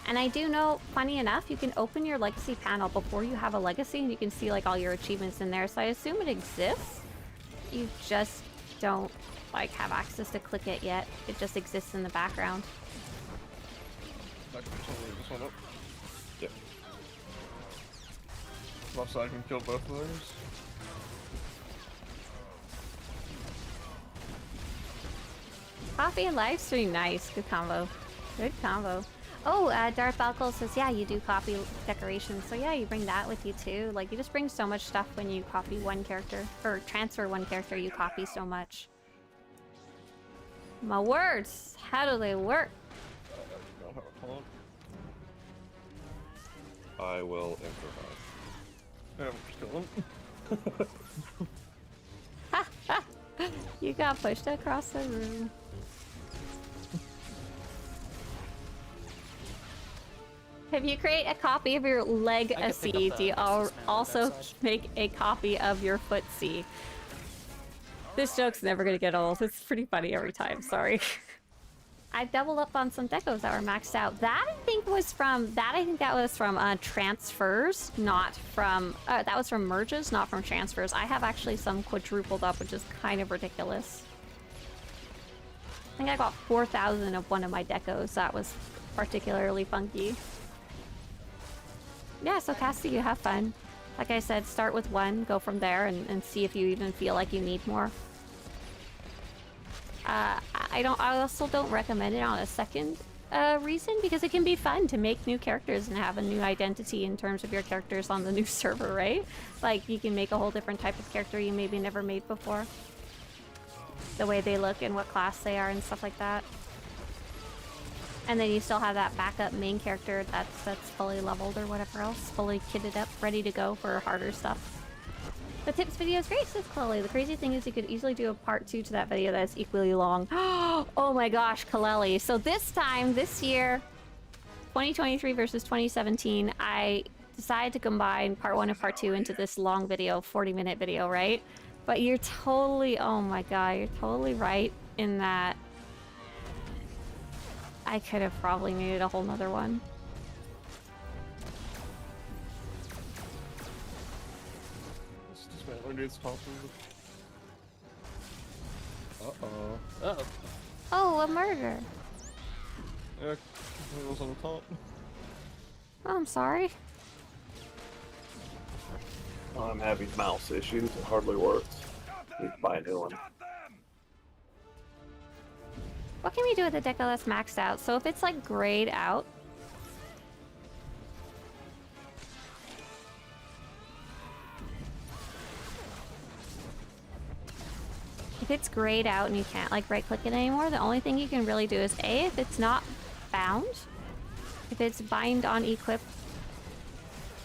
And I do know, funny enough, you can open your legacy panel before you have a legacy and you can see like all your achievements in there. So I assume it exists. You just don't like have access to click it yet. It just exists in the background. I can totally this one up. Yep. Left side can kill both of those. Coffee and live stream, nice. Good combo. Good combo. Oh, Darth Balkle says, yeah, you do copy decorations. So yeah, you bring that with you too. Like, you just bring so much stuff when you copy one character. Or transfer one character, you copy so much. My words! How do they work? Don't have a taunt. I will improvise. Yeah, we'll just kill him. You got pushed across the room. If you create a copy of your legacy, do you also make a copy of your footsie? This joke's never gonna get old. It's pretty funny every time, sorry. I've doubled up on some decos that were maxed out. That I think was from transfers, not from that was from merges, not from transfers. I have actually some quadrupled up, which is kind of ridiculous. I think I got 4,000 of one of my decos. That was particularly funky. Yeah, so Cassie, you have fun. Like I said, start with one, go from there, and see if you even feel like you need more. I also don't recommend it on a second reason, because it can be fun to make new characters and have a new identity in terms of your characters on the new server, right? Like, you can make a whole different type of character you maybe never made before. The way they look and what class they are and stuff like that. And then you still have that backup main character that's fully leveled or whatever else, fully kitted up, ready to go for harder stuff. The tips video is great, says Chloe. The crazy thing is you could easily do a part 2 to that video that's equally long. Oh my gosh, Kaleli. So this time, this year, 2023 versus 2017, I decided to combine part 1 and part 2 into this long video, 40-minute video, right? But you're totally, oh my god, you're totally right in that I could have probably made it a whole nother one. This man needs top. Uh-oh. Uh-oh. Oh, a murder. Yeah, it was on the top. Oh, I'm sorry. I'm having mouse issues. It hardly works. Need to buy a new one. What can we do with a deco that's maxed out? So if it's like grayed out, if it's grayed out and you can't like right click it anymore, the only thing you can really do is A, if it's not bound, if it's bind on equip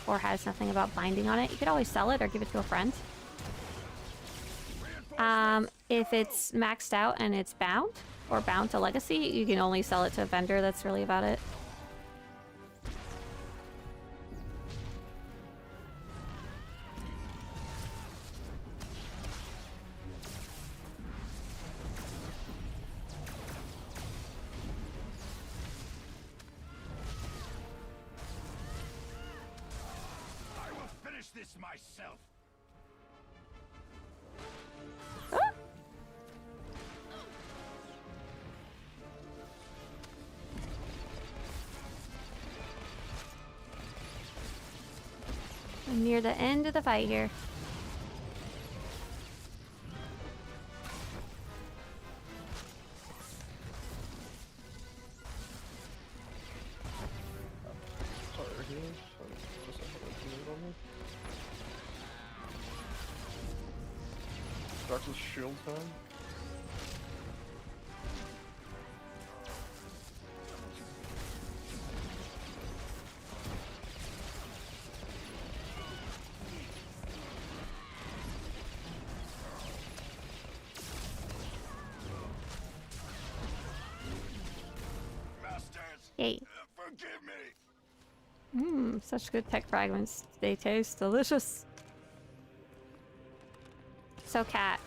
or has nothing about binding on it, you could always sell it or give it to a friend. If it's maxed out and it's bound or bound to legacy, you can only sell it to a vendor. That's really about it. I will finish this myself. I'm near the end of the fight here. Sorry, here. Just have to on me. Darkness shield time. Mmm, such good tech fragments. They taste delicious. So, Cat,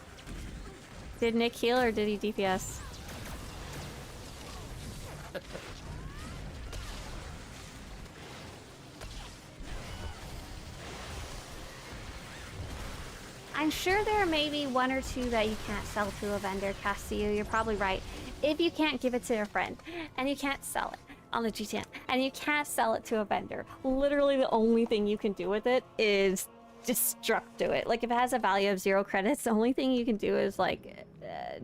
did Nick heal or did he DPS? I'm sure there are maybe one or two that you can't sell to a vendor, Castillo. You're probably right. If you can't give it to your friend, and you can't sell it on the GTN, and you can't sell it to a vendor, literally the only thing you can do with it is destruct to it. Like, if it has a value of 0 credits, the only thing you can do is, like,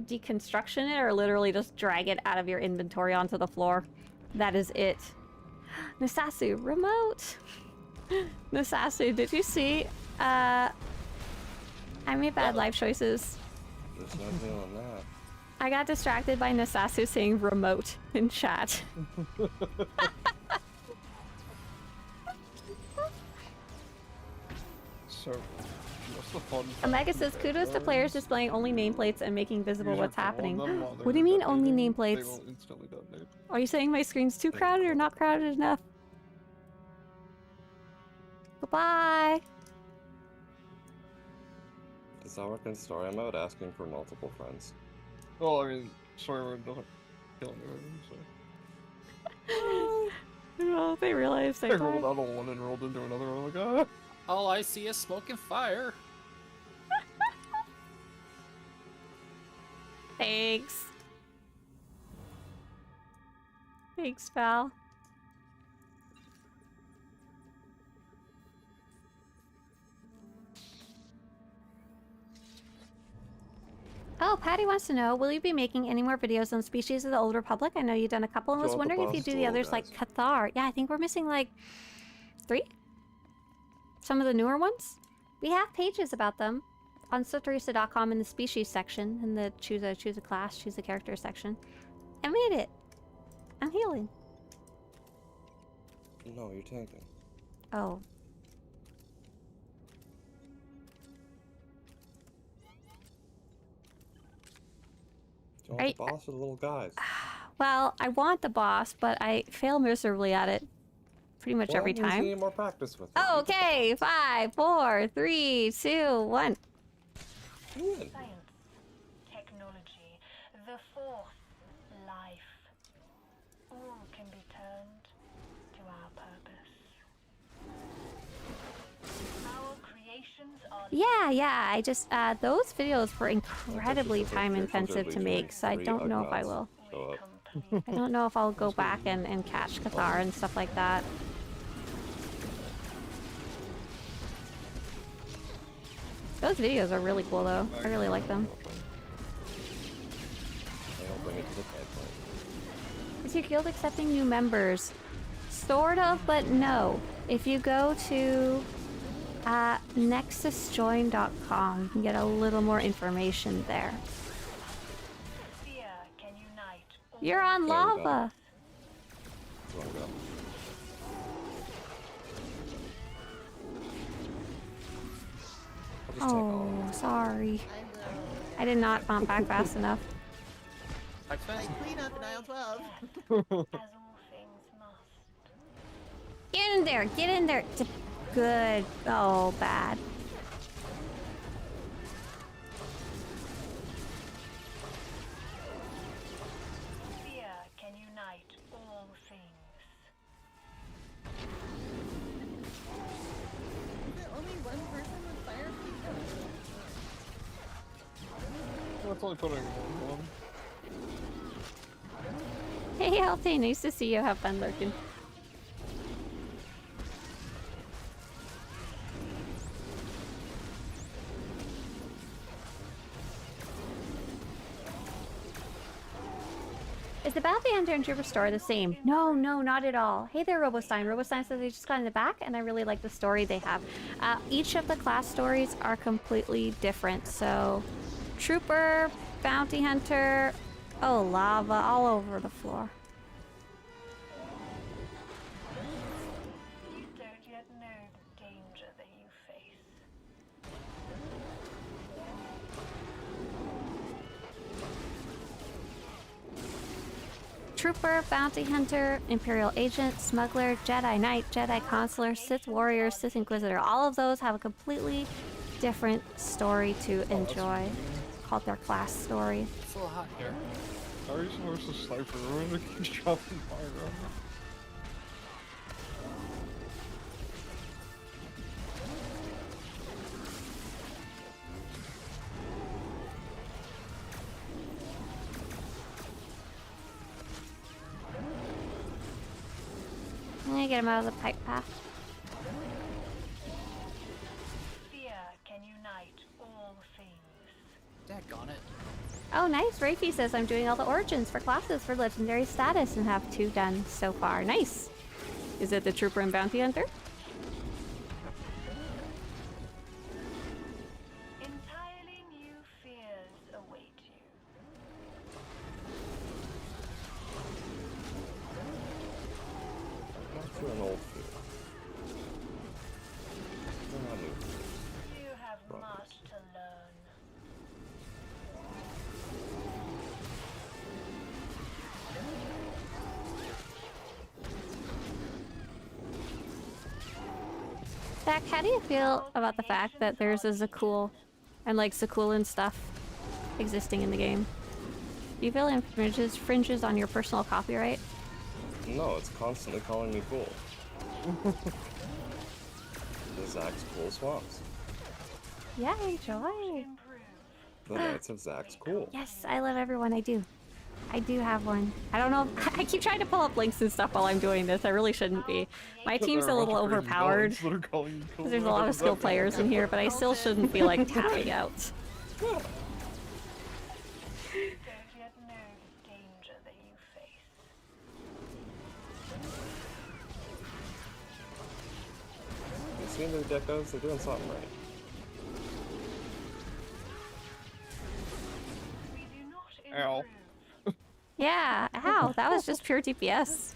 deconstruction it, or literally just drag it out of your inventory onto the floor. That is it. Nasasu, remote! Nasasu, did you see, I made bad life choices. There's no feeling that. I got distracted by Nasasu saying remote in chat. So, what's the fun? Omega says, kudos to players displaying only nameplates and making visible User what's can warn happening. them while What do you they're mean only detonating, They nameplates? will instantly detonate. Are you saying my screen's too crowded or not crowded enough? Goodbye! Does that work in story mode? Asking for multiple friends. Well, I mean, story mode doesn't kill anything, so. Well, they realize they I rolled out of one and rolled into another one, like, ah! All I see is smoke and fire. Thanks. Thanks, pal. Oh, Patty wants to know, will you be making any more videos on Species of the Old Republic? I know you've done a couple and was wondering if you do the others like Cathar. Yeah, I think we're missing like 3? Some of the newer ones? We have pages about them on Swtorista.com in the Species section, in the choose a class, choose a character section. I made it! I'm healing. No, you're tanking. Oh. Do you want the boss or the little guys? Well, I want the boss, but I fail miserably at it pretty much every Well, time. you need more practice with it. Oh, okay. 5, 4, 3, 2, 1. Science, technology, the fourth life. All can be turned to our purpose. Our creations are... Yeah, I just, those videos were incredibly time intensive to make, so I don't know if I will. I don't know if I'll go back and catch Cathar and stuff like that. Those videos are really cool though. I really like them. Is your guild accepting new members? Sort of, but no. If you go to nexusjoin.com, you can get a little more information there. You're on lava! Oh, sorry. I did not bump back fast enough. I clean up in aisle 12. Get in there! Get in there! Good. Oh, bad. Fear can unite all things. Is there only one person with fire feet? That's only putting one. Hey, Healthy, nice to see you. Have fun lurking. Is the Bounty Hunter and Trooper story the same? No, not at all. Hey there, Robostein. Robostein says they just got in the back, and I really like the story they have. Each of the class stories are completely different. So, Trooper, Bounty Hunter, oh, lava all over the floor. You don't yet know the danger that you face. Trooper, Bounty Hunter, Imperial Agent, Smuggler, Jedi Knight, Jedi Consular, Sith Warrior, Sith Inquisitor. All of those have a completely different story to enjoy. It's called their class story. It's a little hot here. How are you supposed to sniper when it keeps dropping fire on me? I'm gonna get him out of the pipe path. Fear can unite all things. Daggone it. Oh, nice. Rafi says I'm doing all the origins for classes for legendary status and have 2 done so far. Nice. Is it the Trooper and Bounty Hunter? Entirely new fears await you. Not to an old fear. Not a new fear. You have much to learn. Zach, how do you feel about the fact that there's a Zakul and like Zakulan stuff existing in the game? Do you feel it infringes on your personal copyright? No, it's constantly calling me cool. The Zach's Cool Swamps. Yeah, enjoy. The Knights of Zach's Cool. Yes, I love everyone. I do. I do have one. I don't know. I keep trying to pull up links and stuff while I'm doing this. I really shouldn't be. My team's a little overpowered. There's a lot of skill players in here, but I still shouldn't be like tapping out. Don't yet know the danger that you face. You seen their decos? They're doing something right. We do not Ow. improve. Yeah, ow, that was just pure DPS.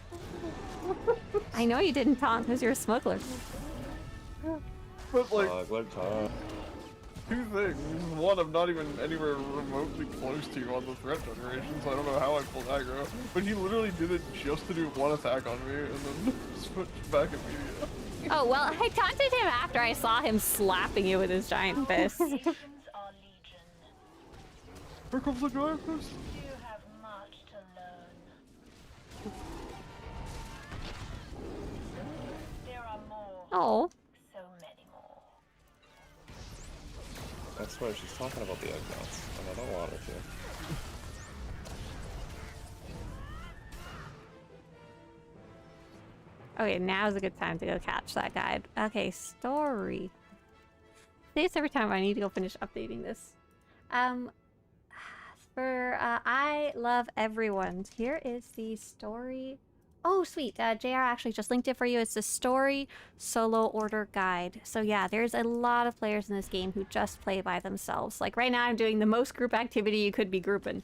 I know you didn't taunt because you're a smuggler. But like, Time. 2 things. One, I'm not even anywhere remotely close to you on the threat generation, so I don't know how I pulled aggro. But he literally did it just to do 1 attack on me and then switched back immediately. Oh, well, I taunted him after I saw him slapping you with his giant fist. Nations are legion. Here comes the giant fist. You have much to learn. There are more. Oh. So many more. I swear she's talking about the egg nuts, and I don't want her to. Okay, now's a good time to go catch that guide. Okay, story. This every time I need to go finish updating this. I love everyone. Here is the story. Oh, sweet. JR actually just linked it for you. It's the story solo order guide. So yeah, there's a lot of players in this game who just play by themselves. Like right now I'm doing the most group activity you could be grouping.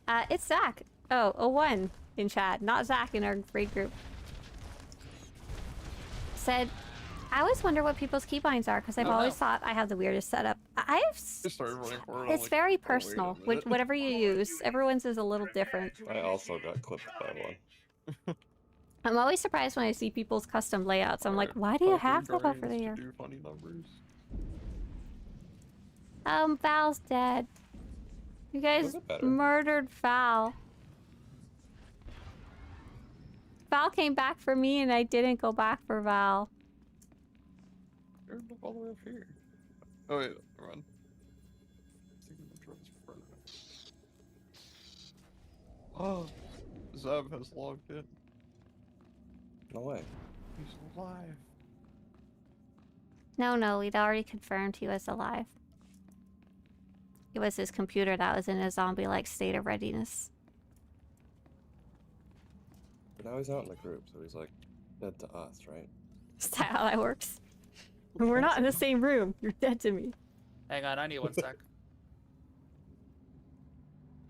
It's Zach. Oh, a 1 in chat, not Zach in our raid group. Said, I always wonder what people's keybinds are because I've always thought I have the weirdest setup. It's very personal, whatever you use. Everyone's is a little different. I also got clipped by one. I'm always surprised when I see people's custom layouts. I'm like, why do you have that over there? Do funny numbers. Val's dead. You guys murdered Val. Val came back for me and I didn't go back for Val. You're all the way up here. Oh wait, run. Oh, Zeb has logged in. No way. He's alive. No, we'd already confirmed he was alive. It was his computer that was in a zombie-like state of readiness. But now he's out in the group, so he's like dead to us, right? Is that how that works? We're not in the same room. You're dead to me. Hang on, I need 1 sec.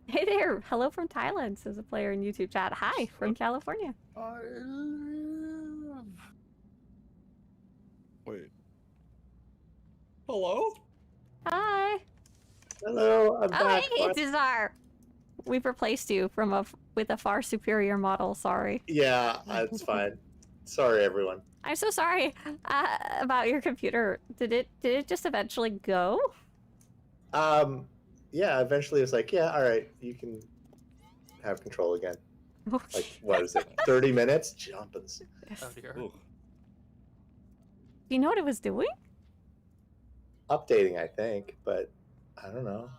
Hey there! Hello from Thailand, says a player in YouTube chat. Hi, from California. I live. Wait. Hello? Hi! Hello, I'm Oh, back. hey, it's Azar! We've replaced you with a far superior model. Sorry. Yeah, it's fine. Sorry, everyone. I'm so sorry about your computer. Did it just eventually go? Yeah, eventually it's like, yeah, all right, you can have control again. Like, what is it, 30 minutes? Jumpins. Oh dear. Ooh. Do you know what it was doing? Updating, I think, but I don't know.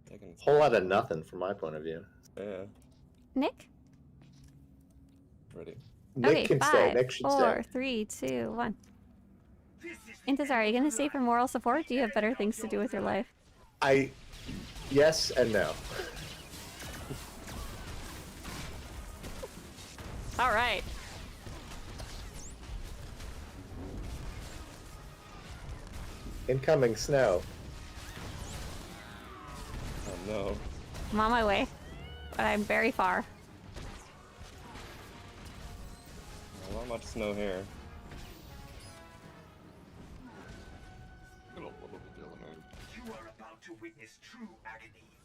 Taking Whole lot of nothing from my point of view. Yeah. Nick? Ready. Nick Okay, can stay. 5, Nick should 4, stay. 3, 2, 1. Intezar, are you gonna stay for moral support? Do you have better things to do with your life? Yes and no. All right. Incoming snow. Oh no. I'm on my way, but I'm very far. Not much snow here. You are about to witness true agony.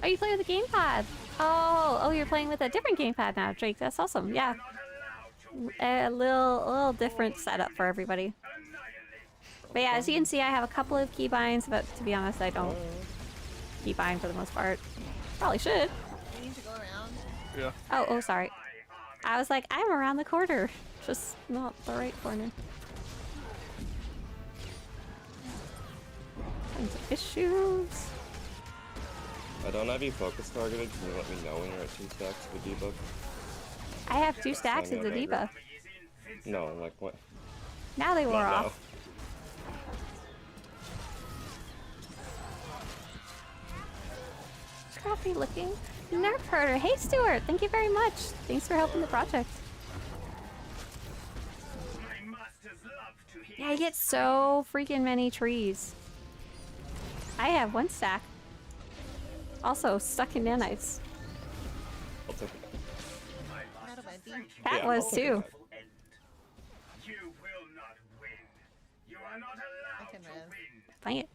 Oh, you play with a gamepad. Oh, you're playing with a different gamepad now, Drake. That's awesome. Yeah. A little different setup for everybody. But yeah, as you can see, I have a couple of keybinds, but to be honest, I don't keybind for the most part. Probably should. We need to go around. Yeah. Oh, sorry. I was like, I'm around the corner, just not the right corner. Tons of issues. I don't have you focus targeted. Can you let me know when you're at 2 stacks of the debuff? I have 2 stacks I of know, the don't debuff. No, like what? Now they wore Not now. off. Scrappy looking. Nerf herder. Hey Stuart, thank you very much. Thanks for helping the project. Yeah, I get so freaking many trees. I have 1 stack. Also stuck in nanites. I'll take it. Not a wedgie. That Yeah, was I'll take too. that. You will not win. You are not allowed I can to res. win. Dang it.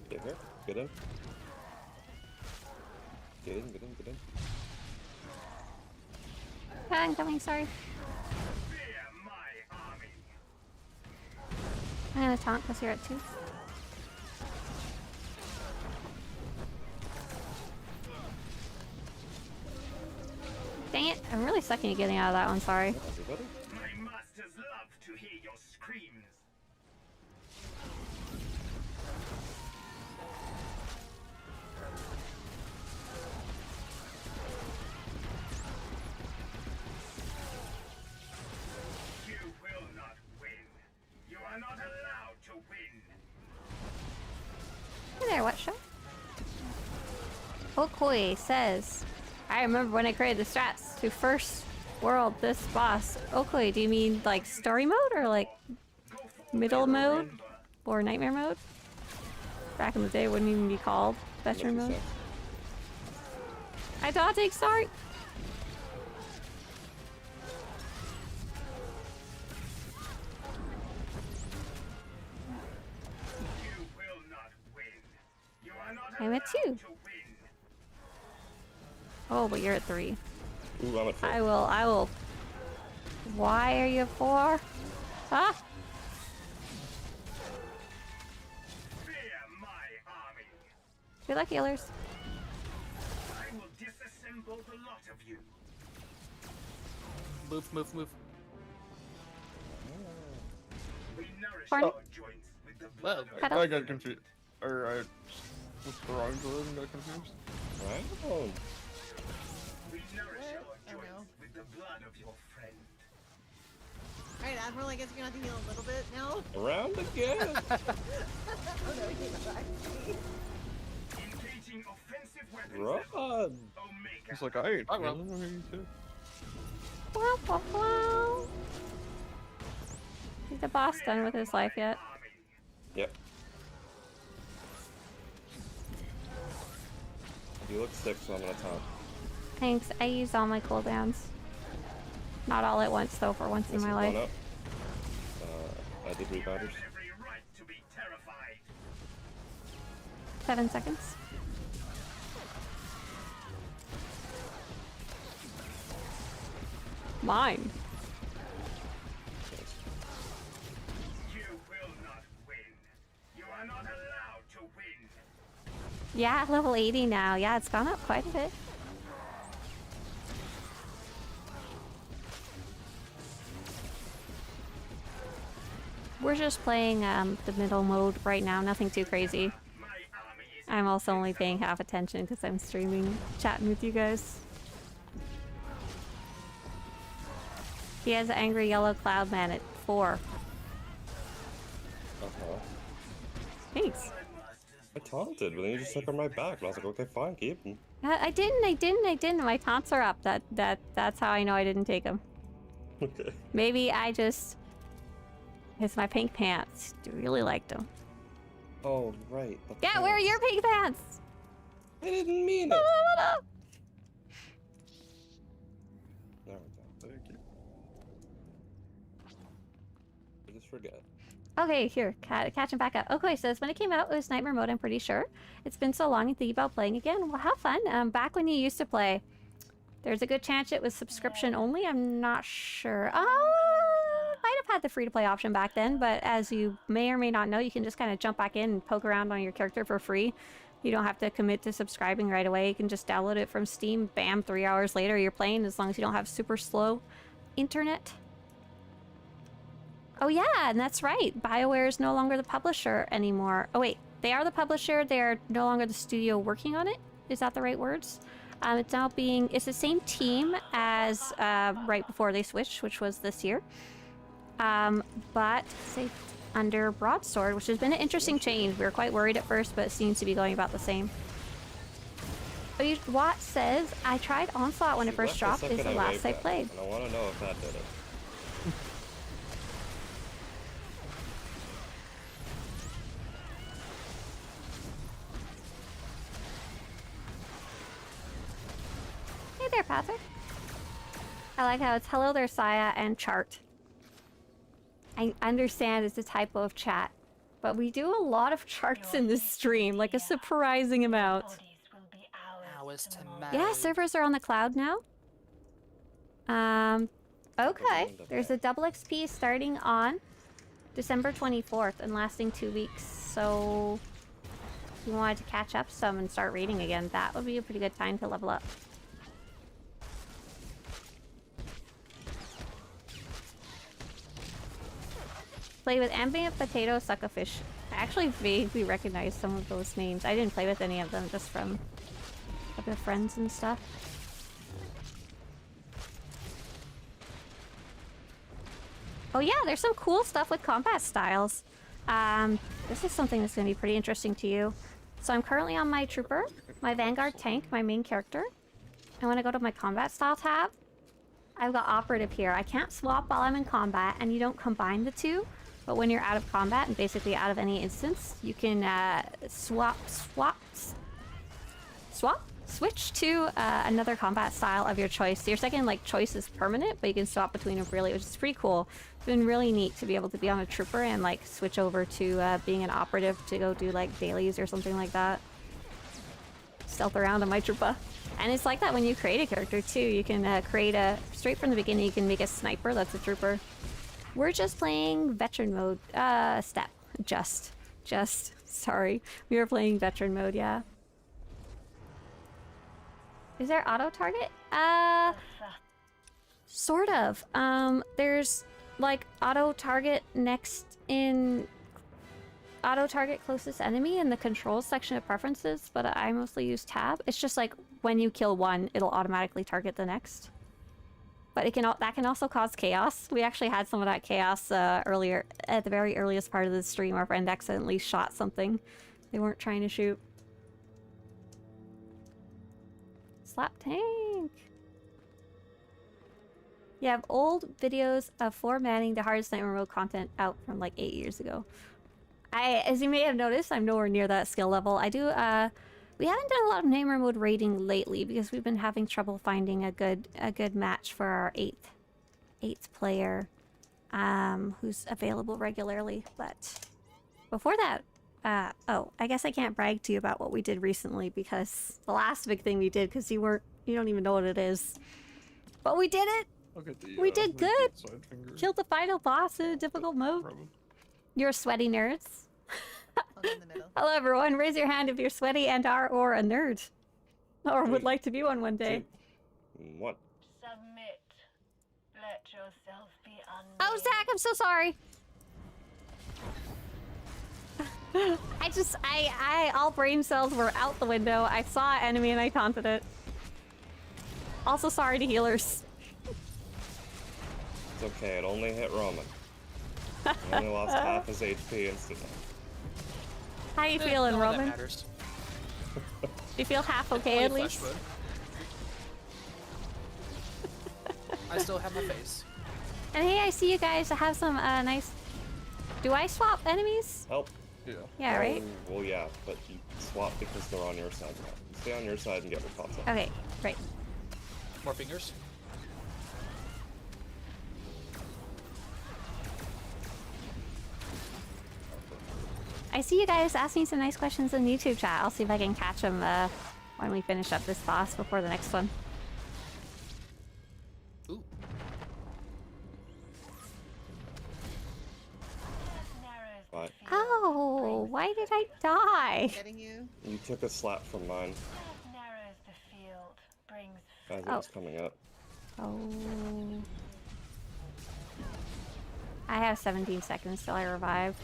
Get here. Get in. Get in, get in, get in. I'm coming, sorry. Fear my army. I'm gonna taunt because you're at 2. Dang it, I'm really sucking at getting out of that one, sorry. Everybody? My masters love to hear your screams. You will not win. You are not allowed to win. Hey there, what show? Okoi says, I remember when I created the strats to first world this boss. Okoi, do you mean like story mode or like middle mode or nightmare mode? Back in the day, it wouldn't even be called veteran Makes mode. sense. Hi, Dante, sorry. You will not win. You are not I'm at 2. allowed to win. Oh, but you're at 3. Ooh, I'm at 4. I will. Why are you 4? Huh? Fear my army. Good luck, healers. I will disassemble the lot of you. Move, move, move. We nourish Pardon? our joints with the Well, blood of Cut off. I got confused. Or I was the wrong word and got confused. Right? Oh, We nourish our Oh, joints no. with the blood of your friend. Alright, Admiral, I guess you're gonna have to heal a little bit now. around again. Oh no, he came back. Engaging offensive weapons. Run. Omega. It's like, I ain't I will. feeling it, too. Wow, wow, wow. Is the boss done with his life yet? Yep. You look sick, so I'm gonna taunt. Thanks, I used all my cooldowns. Not all at once, though, for once in This my is life. going up. I did rebounders. Every right to be terrified. 7 seconds. Mine. You will not win. You are not allowed to win. Yeah, level 80 now. Yeah, it's gone up quite a bit. We're just playing the middle mode right now, nothing too crazy. I'm also only paying half attention because I'm streaming, chatting with you guys. He has an angry yellow cloud man at 4. Thanks. I taunted, but then you just took him right back. And I was like, okay, fine, keep him. I didn't. My taunts are up. That's how I know I didn't take him. Okay. Maybe I just... It's my pink pants. I really liked them. Oh, right. Yeah, where are your pink pants? I didn't mean it. There we go. Thank you. I just forget. Okay, here, catching back up. Okay, says when it came out, it was Nightmare Mode, I'm pretty sure. It's been so long and thinking about playing again. Well, how fun. Back when you used to play, there's a good chance it was subscription only. I'm not sure. Might have had the free-to-play option back then, but as you may or may not know, you can just kind of jump back in and poke around on your character for free. You don't have to commit to subscribing right away. You can just download it from Steam. Bam, 3 hours later, you're playing as long as you don't have super slow internet. Oh yeah, and that's right. BioWare is no longer the publisher anymore. Oh wait, they are the publisher. They are no longer the studio working on it. Is that the right words? It's now being... It's the same team as right before they switched, which was this year. But say under Broadsword, which has been an interesting change. We were quite worried at first, but it seems to be going about the same. Watt says, I tried Onslaught when it first dropped. Is the last I played. And I want to know if that did it. Hey there, Patrick. I like how it's hello there, Saya, and chart. I understand it's a typo of chat, but we do a lot of charts in this stream, like a surprising amount. Yeah, servers are on the cloud now. Okay. There's a double XP starting on December 24th and lasting 2 weeks, so if you wanted to catch up some and start reading again, that would be a pretty good time to level up. Play with ambient potato suckerfish. I actually vaguely recognize some of those names. I didn't play with any of them, just from other friends and stuff. Oh yeah, there's some cool stuff with combat styles. This is something that's going to be pretty interesting to you. So I'm currently on my trooper, my Vanguard tank, my main character. And when I go to my combat style tab, I've got operative here. I can't swap while I'm in combat, and you don't combine the two. But when you're out of combat, and basically out of any instance, you can switch to another combat style of your choice. So your second choice is permanent, but you can swap between them freely, which is pretty cool. It's been really neat to be able to be on a trooper and switch over to being an operative to go do dailies or something like that. Stealth around on my trooper. And it's like that when you create a character too. You can create straight from the beginning, you can make a sniper that's a trooper. We're just playing veteran mode. Sorry. We were playing veteran mode, yeah. Is there auto target? Sort of. There's auto target auto target closest enemy in the controls section of preferences, but I mostly use tab. It's just when you kill one, it'll automatically target the next. But that can also cause chaos. We actually had some of that chaos earlier, at the very earliest part of the stream. Our friend accidentally shot something they weren't trying to shoot. Slap tank! You have old videos of formatting the hardest Nightmare Mode content out from 8 years ago. As you may have noticed, I'm nowhere near that skill level. We haven't done a lot of Nightmare Mode raiding lately because we've been having trouble finding a good match for our eighth player, who's available regularly. But before that, Oh, I guess I can't brag to you about what we did recently because the last big thing we did, because you don't even know what it is. But we did it! Look at the, We did the good! side finger. Killed the final boss in a difficult mode. Rub 'em. You're sweaty nerds. I'll go in the middle. Hello everyone, raise your hand if you're sweaty and are or a nerd. Or would like to be one day. What? Submit. Let yourself be unmade. Oh, Zach, I'm so sorry. All brain cells were out the window. I saw an enemy and I taunted it. Also sorry to healers. It's okay, it only hit Roman. He only lost half his HP instantly. How you feeling, That Roman? matters. Do you feel half okay at least? Flesh wound. I still have my face. And hey, I see you guys have some nice... Do I swap enemies? Help. Yeah. Yeah, right? Well, yeah, but you swap because they're on your side now. You stay on your side and get what pops up. Okay, right. More fingers. I see you guys asking some nice questions in the YouTube chat. I'll see if I can catch them when we finish up this boss before the next one. Ooh. What? Oh, why did I die? Getting you. You took a slap from mine Narrows the field, brings as it Oh. was coming up. Oh. I have 17 seconds till I revive.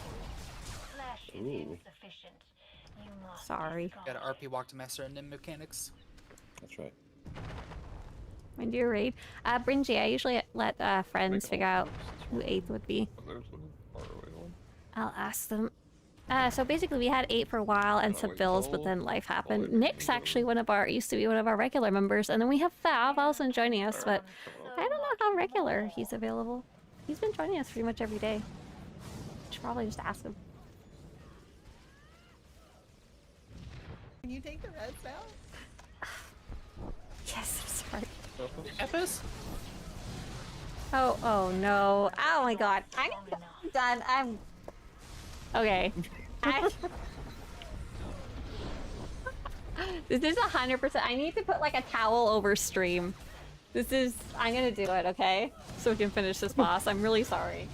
flesh is Ooh. insufficient. You must Sorry. Got an RP walk to master and nim mechanics. That's right. When do you raid? Bringy, I usually let friends figure out who 8th would be. Oh, there's a far away one. I'll ask them. So basically we had 8 for a while and some bills, but then life happened. Nick's actually used to be one of our regular members, and then we have Fav also joining us, but I don't know how regular he's available. He's been joining us pretty much every day. Should probably just ask him. Can you take the reds now? Yes, I'm sorry. Epis? Oh no. Oh my god. I'm done. Okay. This is 100%. I need to put like a towel over stream. I'm gonna do it, okay? So we can finish this boss. I'm really sorry.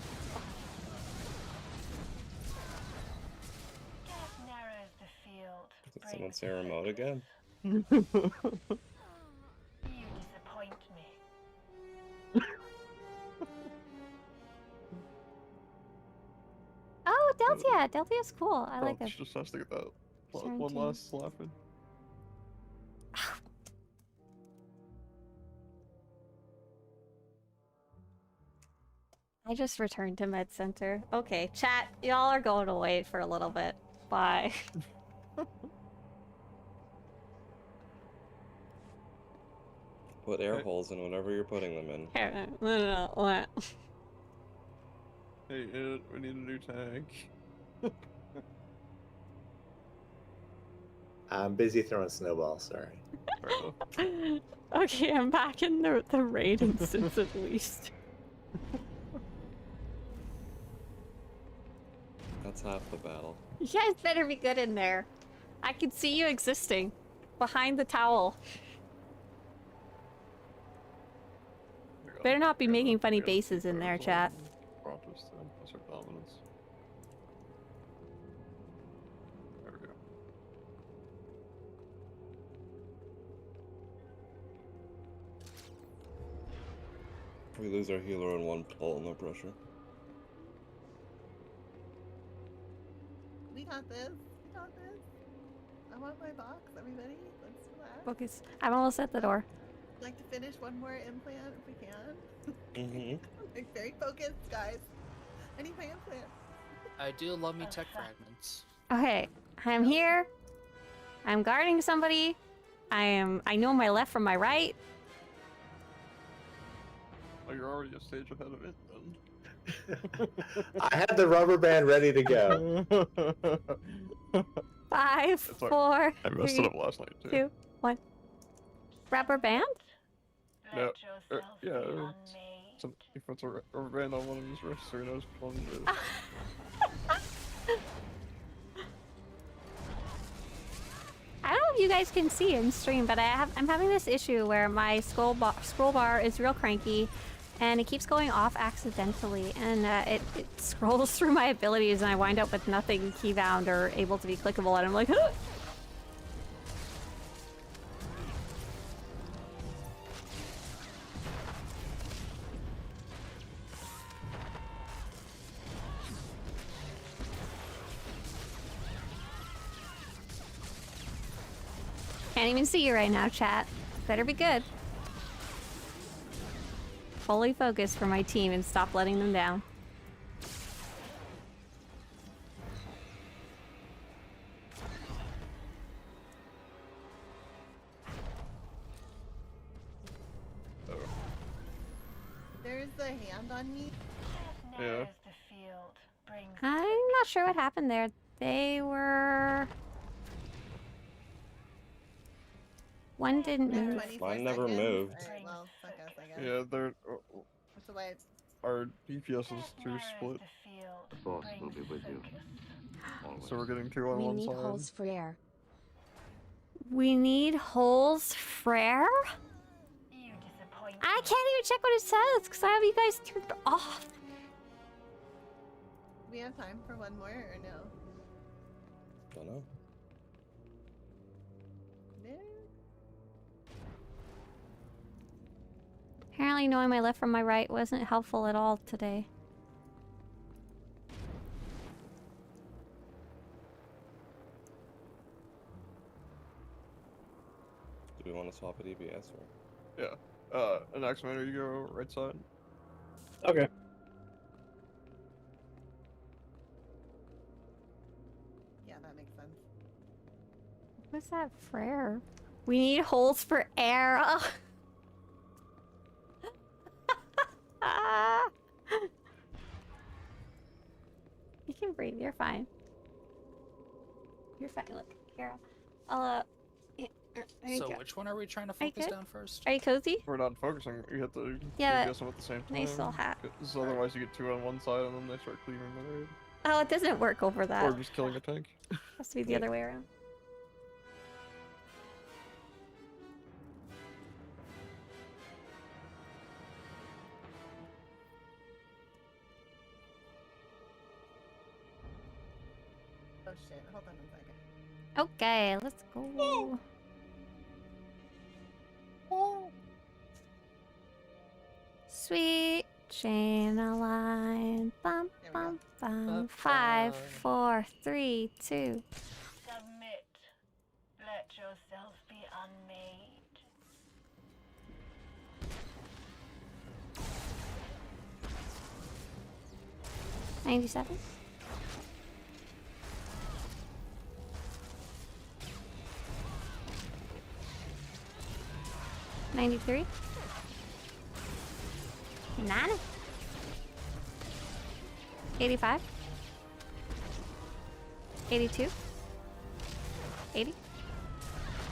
narrows the field. Did someone say remote again? You disappoint me. Oh, Deltia! Deltia's cool. I like Oh, it. just has to get that one 17. last slap in. I just returned to Med Center. Okay, chat, y'all are going away for a little bit. Bye. Put air holes in whatever you're putting them in. No. Hey, Ed, we need a new tank. I'm busy throwing snowballs, sorry. Fair enough. Okay, I'm back in the raid instance at least. That's half the battle. You guys better be good in there. I can see you existing. Behind the towel. Better not be making funny faces in there, chat. Promptus to plus our dominance. There we go. We lose our healer in one pull, no pressure. We got this. We got this. I want my box, everybody. Let's relax. Focus. I'm almost at the door. I'd like to finish one more implant if we can. Mm-hmm. Like very focused, guys. I need my implant. I do love me tech fragments. Okay, I'm here. I'm guarding somebody. I know my left from my right. Oh, you're already a stage ahead of it then. I had the rubber band ready to go. 5, It's like- 4, I messed 3, it up last night too. 2, 1. Rubber band? No, Let yourself yeah, be it's- unmade. So if it's a rubber band on one of his wrists, or he knows which one it is. you guys can see in stream, but I'm having this issue where my scroll bar is real cranky, and it keeps going off accidentally, and it scrolls through my abilities, and I wind up with nothing keybound or able to be clickable, and I'm like, huh? Can't even see you right now, chat. Better be good. Fully focus for my team and stop letting them down. There's a hand on me. Yeah. I'm not sure what happened there. They were... One didn't move. Mine never moved. Alright, well, fuck us, I guess. Yeah, they're That's why it's... our DPS is too split. The boss will be with you. Always. So we're getting two on We one need side. holes for air. We need holes frere? I can't even check what it says because I have you guys turned off. We have time for one more or no? Don't know. No? Apparently knowing my left from my right wasn't helpful at all today. Do we want to swap a DPS or? Yeah. An X-Man, you go right side. Okay. Yeah, that makes sense. What's that frere? We need holes for air. Ugh. You can breathe. You're fine. You're fine. Look, Carol. I'll there you So go. which one are we trying to Are you focus good? down first? Are you cozy? We're not focusing. You have to Yeah, DPS them at the same time. nice little hat. Because otherwise you get two on one side and then they start cleaving the raid. Oh, it doesn't work over that. Or just killing a tank. Has to be the other way around. Oh shit, hold on a second. Okay, let's go. Sweet chain a line. Bum There we bum go. bum. 5, 4, 3, 2. Submit. Let yourself be unmade. $97. $93. 90. 85. 82. 80.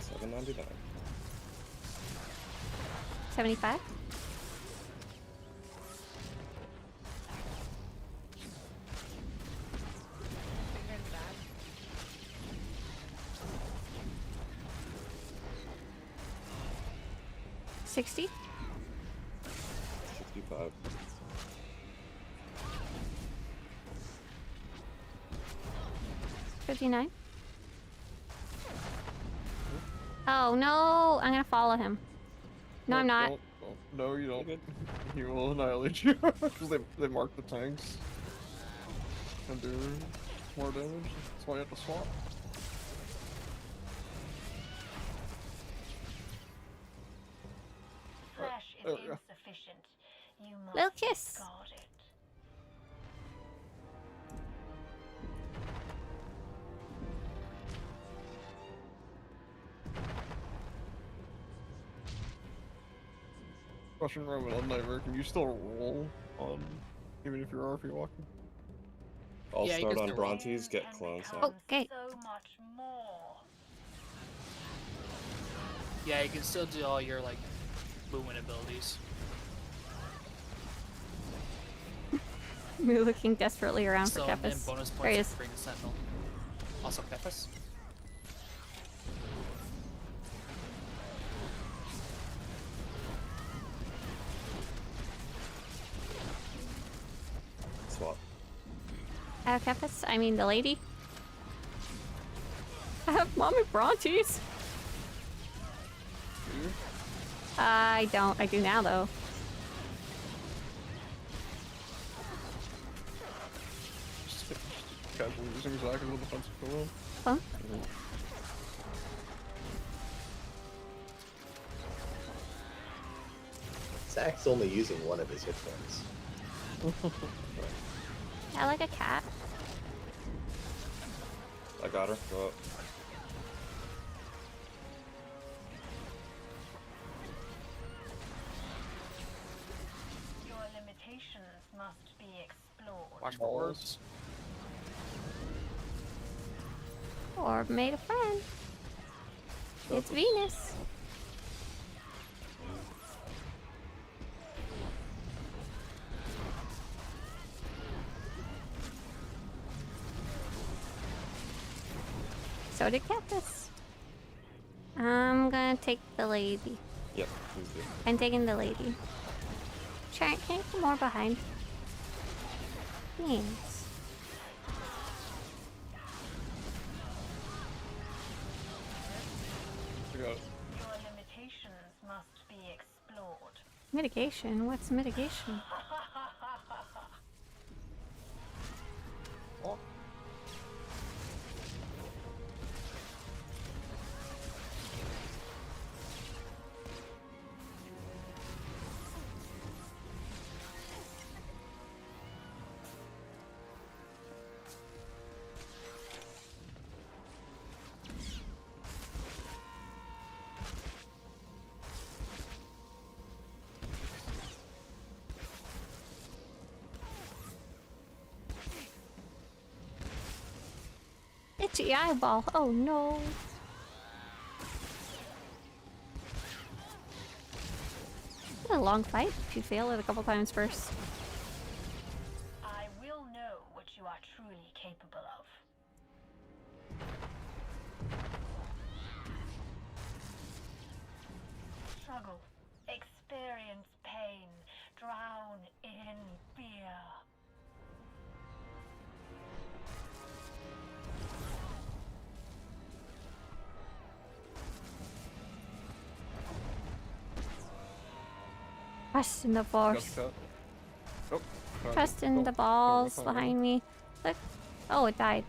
799. 75. 60. 65. 59. Oh no! I'm gonna follow him. No, I'm not. No, you don't. He will annihilate you because they mark the tanks and do more damage. That's why you have to swap. Flesh is there we go. insufficient. You must Little kiss. discard it. Question Roman on Nightmare, can you still roll on even if you're RP walking? I'll Yeah, you start can on still roll. Brontes, get clones out. Okay. So much more. Yeah, you can still do all your like movement abilities. We're looking desperately around So for and Kepis. bonus There he points is. for bring the sentinel. Also Kepis. Kefis, I mean the lady. I have mommy Brontes. I don't. I do now though. Just casually using Zack as a defensive pillow. Huh? Zach's only using one of his hit points. I like a cat. I got her. Go up. Your limitations must be explored. Watch forwards. Or made a friend. It's Venus. So did Cactus. I'm gonna take the lady. Yep, please do. I'm taking the lady. Sharon, can you come more behind? Thanks. I got it. Your limitations must be explored. Mitigation? What's mitigation? Oh. Itchy eyeball. Oh no. It's been a long fight. If you fail it a couple times first. I will know what you are truly capable of. Struggle, experience pain, drown in fear. Trust in the force. Got the cat. Oh. Trust in the balls behind me. Look. Oh, it died.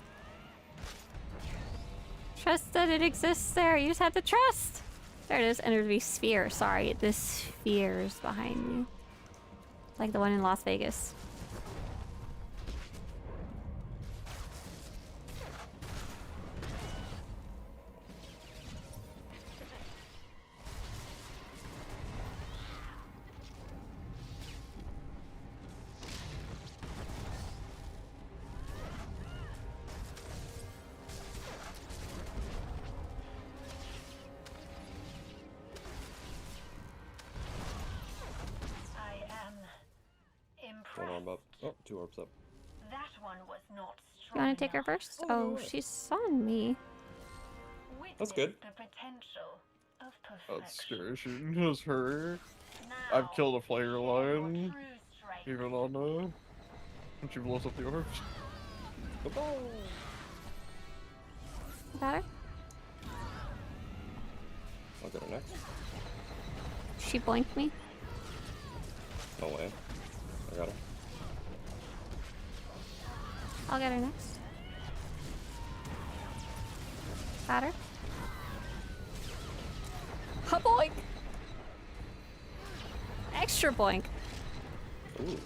Trust that it exists there. You just have to trust. There it is. Enter the sphere. Sorry, the spheres behind me. Like the one in Las Vegas. One arm up. Oh, two orbs up. That one was not You strong want to take her enough. first? Oh, Oh, no way. she's on me. That's good. The potential of That's perfection. scary. She knows her. Now, I've killed a player your lion, true strength. even on when she blows up the orbs. Goodbye. Got her? I'll get her next. She boinked me. No way. I got her. I'll get her next. Got her. A boink! Extra boink. Ooh.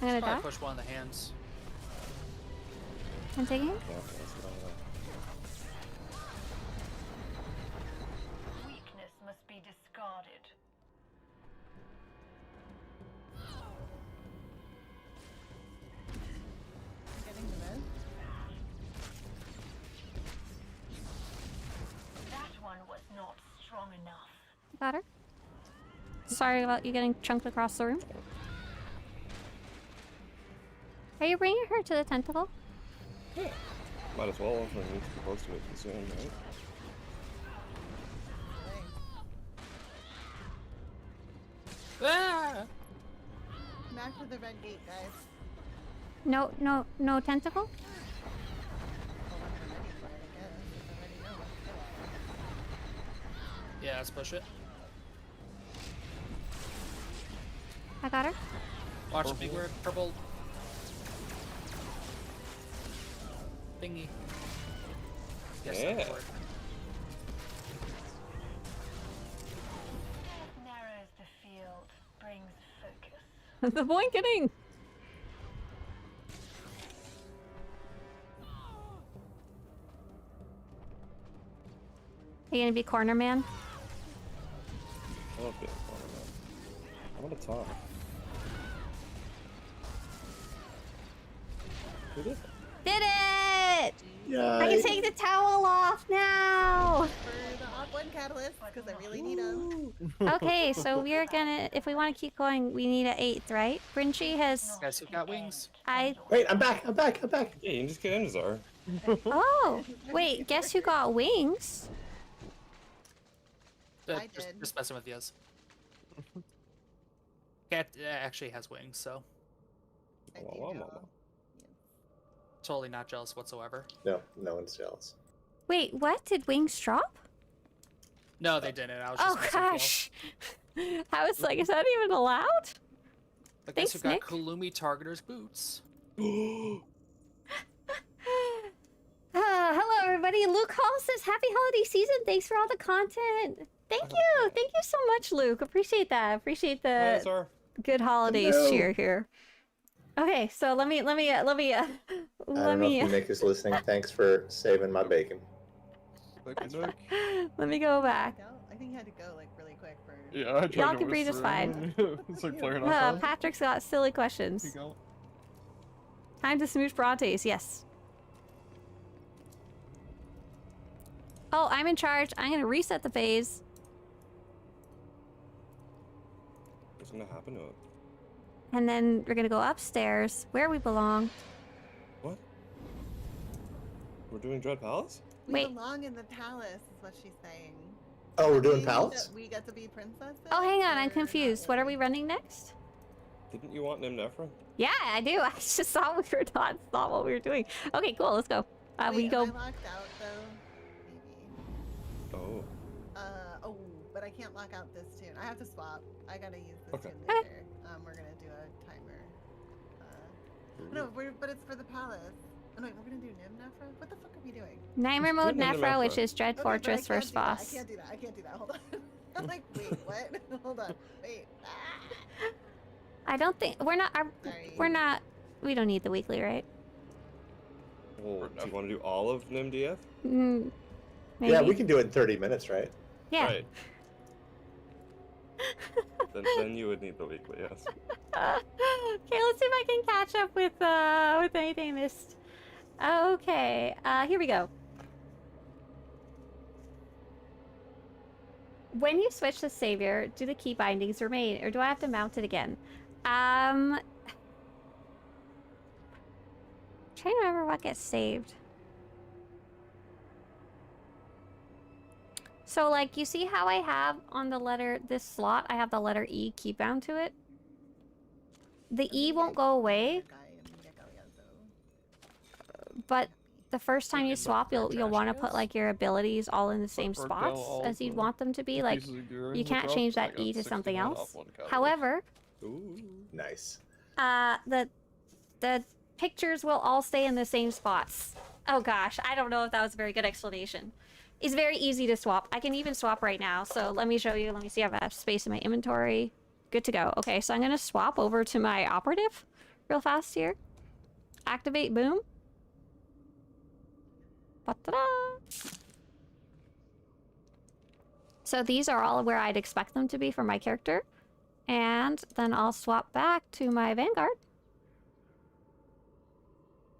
I'm gonna die. Probably push one of the hands. I'm taking it. Yeah, okay, let's get on with that. Weakness must be discarded. Getting the mid. That one was not strong enough. Got her. Sorry about you getting chunked across the room. Are you bringing her to the tentacle? Yeah. Might as well if I need to be close to it soon, right? Ah! Max back to the red gate, guys. No tentacle? Well, when we're ready for it, I guess. If we're ready now, let's go. Yeah, let's push it. I got her. Watch big word, purple. Thingy. Yes, Yeah. that would. Narrows the field, brings focus. The boinketing! Are you gonna be corner man? I don't feel fun enough. I want to talk. Who did that? Did it! Yeah. I can take the towel off now! For the op 1 catalyst, because I really need them. Okay, so we're gonna, if we want to keep going, we need an 8th, right? Brinchi has, Guys who got wings? Wait, I'm back. Yeah, you can just get in, Zar. oh, wait, guess who got wings? I Just, did. just messing with yous. Cat actually has wings, so I Wah, do wah, know. wah, wah. totally not jealous whatsoever. No, no one's jealous. Wait, what? Did wings drop? No, they didn't. I was just Oh messing with gosh! I was like, is that even allowed? y'all. The guys who got Nick. Kulumi Targeter's boots. Hello everybody, Luke Hall says happy holiday season, thanks for all the content. Thank you so much, Luke. Appreciate that. Appreciate Hey, the Zar. good holidays Hello. cheer here. Okay, so let me I don't know if Nick is listening. Thanks for saving my bacon. let me go back. Go? I think he had to go like really quick for. Yeah, I tried Y'all to can breathe just whisper. fine. It's like playing outside. Patrick's got silly questions. Time to smooch Brontes, yes. Oh, I'm in charge. I'm gonna reset the phase. What's gonna happen to it? And then we're gonna go upstairs, where we belong. What? We're doing Dread Palace? We Wait. belong in the palace, is what she's saying. Oh, we're That doing means palace? that we get to be princesses? Oh, hang on, I'm or not confused. What are we really? running next? Didn't you want Nim Nefra? Yeah, I do. I just thought we were not thought what we were doing. Okay, cool. Let's go. Wait, We am go. I locked out though? Maybe. Oh. Oh, but I can't lock out this tune. I have to swap. I gotta use this Okay. tune later. We're gonna do a timer. No, but it's for the palace. Oh, no, we're gonna do Nim Nefra? What the fuck are we doing? Nightmare mode Nim Nefra, Nefra. which is Dread Okay, but I Fortress can't first do that. boss. I can't do that. I can't do that. Hold on. I'm like, wait, what? Hold on. Wait. I don't think we're not. Sorry. We're not. We don't need the weekly, right? Well, do you want to do all of Nim DF? Mm, maybe. Yeah, we can do it in 30 minutes, right? Yeah. Right. then you would need the weekly, yes. Okay, let's see if I can catch up with anything I missed. Okay, here we go. When you switch to Savior, do the key bindings remain, or do I have to mount it again? Trying to remember what gets saved. So, like, you see how I have on the letter, this slot, I have the letter E key bound to it? The E won't go away, but the first time you swap, you'll want to put, like, your abilities all in the same spots as you'd want them to be. Like, you can't change that E to something else. However, Ooh. Nice. the pictures will all stay in the same spots. Oh gosh, I don't know if that was a very good explanation. It's very easy to swap. I can even swap right now. So let me show you. Let me see if I have space in my inventory. Good to go. Okay, so I'm gonna swap over to my operative real fast here. Activate, boom. Ba-da-da. So these are all where I'd expect them to be for my character. And then I'll swap back to my Vanguard.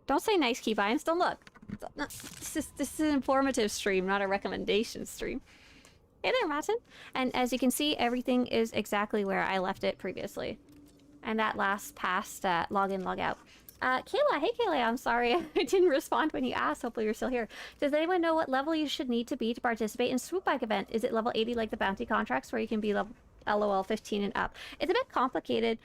Don't say nice keybinds. Don't look. This is an informative stream, not a recommendation stream. Hey there, Martin. And as you can see, everything is exactly where I left it previously. And that last past login, log out. Kayla, hey Kayla, I'm sorry I didn't respond when you asked. Hopefully you're still here. Does anyone know what level you should need to be to participate in Swoop Bike event? Is it level 80 like the bounty contracts where you can be level LOL 15 and up. It's a bit complicated.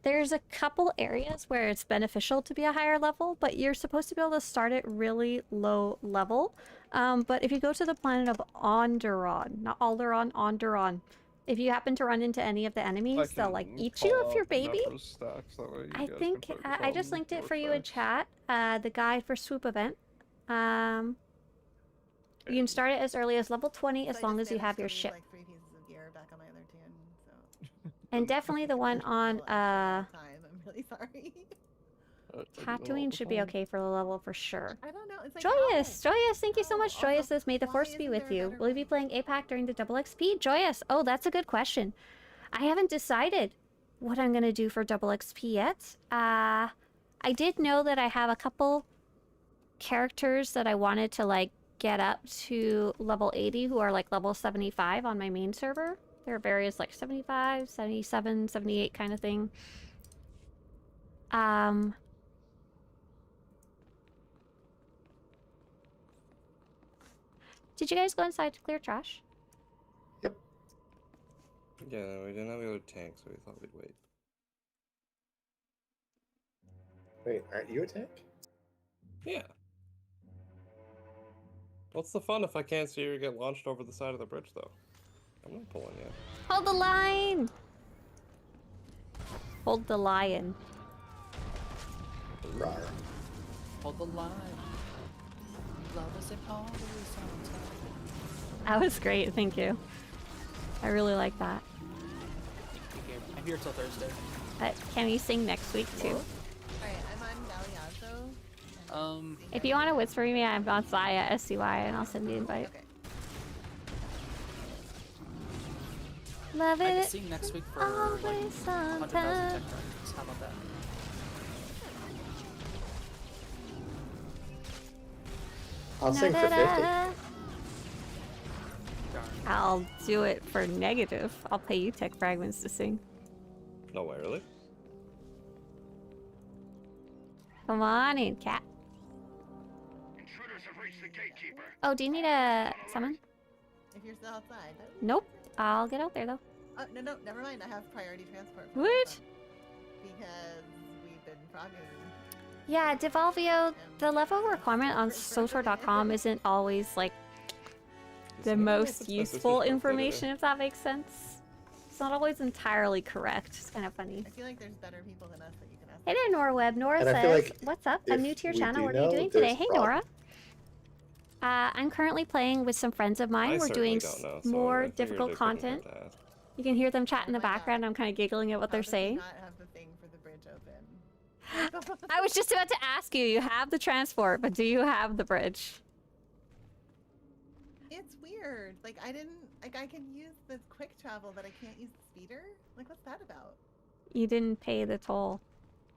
There's a couple areas where it's beneficial to be a higher level, but you're supposed to be able to start at really low level. But if you go to the planet of Onderon, not Alderaan, Onderon, if you happen to run into any of the enemies, they'll like eat you if you're baby. I think I just linked it for you in chat. The guide for swoop event. You can start it as early as level 20 as long as you have your ship. Like 3 pieces of gear back on my other tune, so. And definitely the one on I'm really sorry. Tatooine should be okay for the level for sure. I don't know. It's like Joyous! Joyous, thank you so much. Joyous says, may the force be with you. Will you be playing APAC during the double XP? Joyous! Oh, that's a good question. I haven't decided what I'm gonna do for double XP yet. I did know that I have a couple characters that I wanted to like get up to level 80 who are like level 75 on my main server. There are various like 75, 77, 78 kind of thing. Did you guys go inside to clear trash? Yep. Yeah, we didn't have the other tank, so we thought we'd wait. Wait, aren't you a tank? Yeah. What's the fun if I can't see you get launched over the side of the bridge, though? I'm not pulling yet. Hold the line! Hold the lion. Rawr. Hold the line. Love is a party sometimes. That was great, thank you. I really like that. I'm here till Thursday. Can you sing next week too? Alright, I'm on Galeazzo. If you want to whisper me, I'm on Saya SCY and I'll send the invite. Okay. Love I it. can sing next week for Always like on 100,000 time. tech credits. How about that? I'll sing for 50. I'll do it for negative. I'll pay you tech fragments to sing. No way, really? Come on in, cat. Oh, do you need a summon? If you're still outside. Nope. I'll get out there though. Oh, no, never mind. I have priority transport. What? Because we've been frogging. Yeah, Devolvio, the level requirement on Swtor.com isn't always like the most useful information, if that makes sense. It's not always entirely correct. It's kind of funny. I feel like there's better people than us that you can ask. Hey there, Norweb. Nora And I says, feel like what's up? I'm new to your if we channel. do What are you know, doing there's today? Hey, Nora. I'm currently playing with some friends of mine. We're doing more difficult content. You can hear them chat in the background. I'm kind of giggling at what they're saying. Not have the thing for the bridge open. I was just about to ask you. You have the transport, but do you have the bridge? It's weird. Like I can use the quick travel, but I can't use the speeder. Like what's that about? You didn't pay the toll.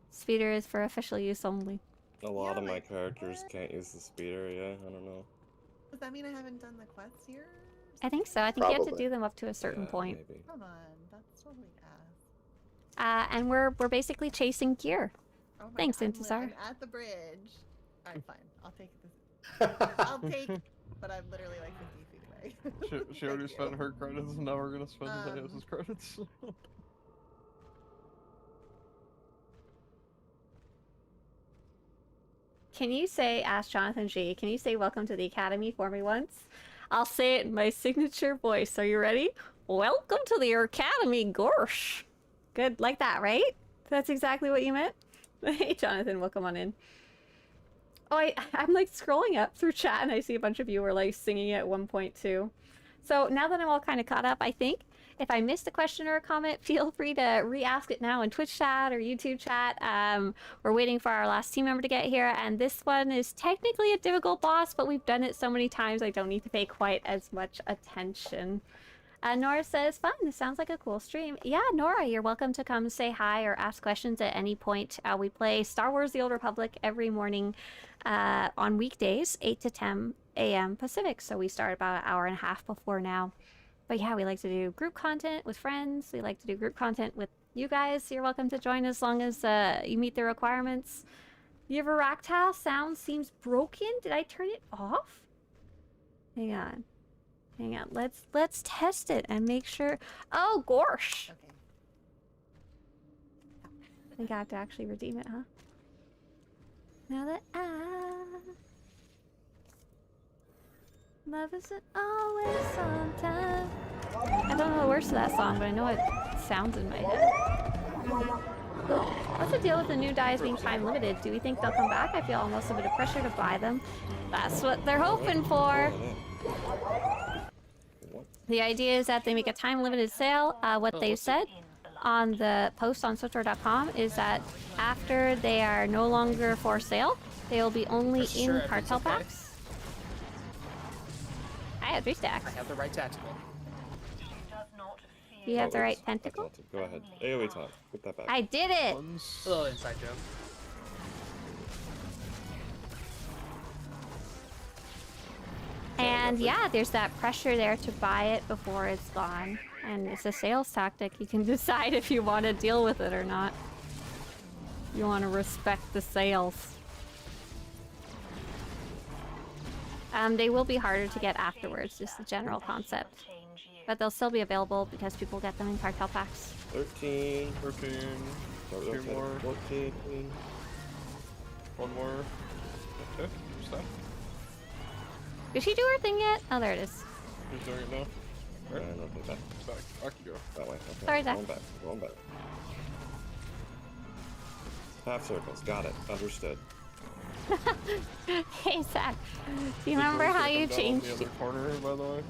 Speeder is for official use only. A lot of my characters can't use the speeder, yeah, I don't know. Does that mean I haven't done the quests here? I think so. I think you have to Probably. do them up to a certain point. Maybe. Come on, that's totally ass. And we're basically chasing gear. Oh my Thanks, God, Intizar. I'm at the bridge. Alright, fine. I'll take this. I'll take, but I'm literally like 50 feet away. She already spent her credits, and now we're gonna spend Zeus's credits. Can you say, ask Jonathan G, can you say welcome to the Academy for me once? I'll say it in my signature voice. Are you ready? Welcome to the Academy, Gorsh. Good, like that, right? That's exactly what you meant? Hey, Jonathan, welcome on in. Oh, I'm like scrolling up through chat and I see a bunch of you were like singing at 1.2. So now that I'm all kind of caught up, I think if I missed a question or a comment, feel free to re-ask it now in Twitch chat or YouTube chat. We're waiting for our last team member to get here, and this one is technically a difficult boss, but we've done it so many times I don't need to pay quite as much attention. Nora says, fun, this sounds like a cool stream. Yeah, Nora, you're welcome to come say hi or ask questions at any point. We play Star Wars The Old Republic every morning on weekdays, 8 to 10 a.m. Pacific, so we start about an hour and a half before now. But yeah, we like to do group content with friends. We like to do group content with you guys. You're welcome to join as long as you meet the requirements. Your Varactile sound seems broken. Did I turn it off? Hang on. Hang on, let's test it and make sure. Oh, gosh! Okay. I think I have to actually redeem it, huh? Now that love isn't always on time. I don't know the words to that song, but I know it sounds in my head. What's the deal with the new dyes being time limited? Do we think they'll come back? I feel almost a bit of pressure to buy them. That's what they're hoping for. The idea is that they make a time limited sale. What they've said on the post on Swtor.com is that after they are no longer for sale, they will be only in cartel packs. I have 3 stacks. I have the right tactical. You have the right tentacle? Go ahead. AoE time. Put that back. I did it! A little inside joke. And yeah, there's that pressure there to buy it before it's gone. And it's a sales tactic. You can decide if you want to deal with it or not. You want to respect the sales. They will be harder to get afterwards, just the general concept. But they'll still be available because people get them in cartel packs. 13. 13. 2 more. 14. 1 more. Okay, stop. Did she do her thing yet? Oh, there it is. She's doing it now. Right. I don't think that. Back. Back you go. That way. Okay. Sorry, Zach. Going back. Going back. Half circles. Got it. Understood. Hey, Zach. Do you remember how you changed... The other corner, by the way.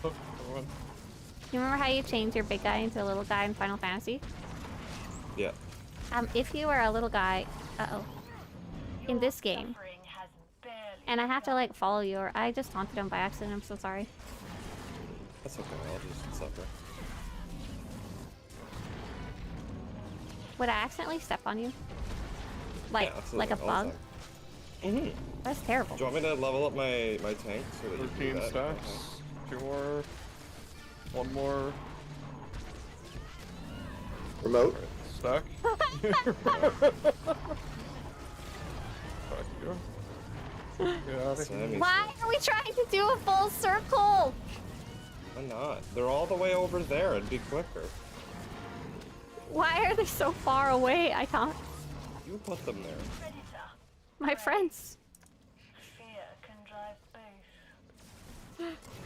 Oh, you remember how you changed your big guy into a little guy in Final Fantasy? Yeah. If you were a little guy... Uh-oh. In this game. And I have to, like, follow you, or I just taunted him by accident. I'm so sorry. That's okay. I'll just suffer. Would I accidentally step on you? Like, Yeah, like a bug? Mm-hmm. That's terrible. Do you want me to level up my tank so that you can do 13 that? stacks. 2 more. 1 more. Remote. Stack. Back you go. Why are we trying to do a full circle? Why not? They're all the way over there. It'd be quicker. Why are they so far away? I can't. You put them there. My friends.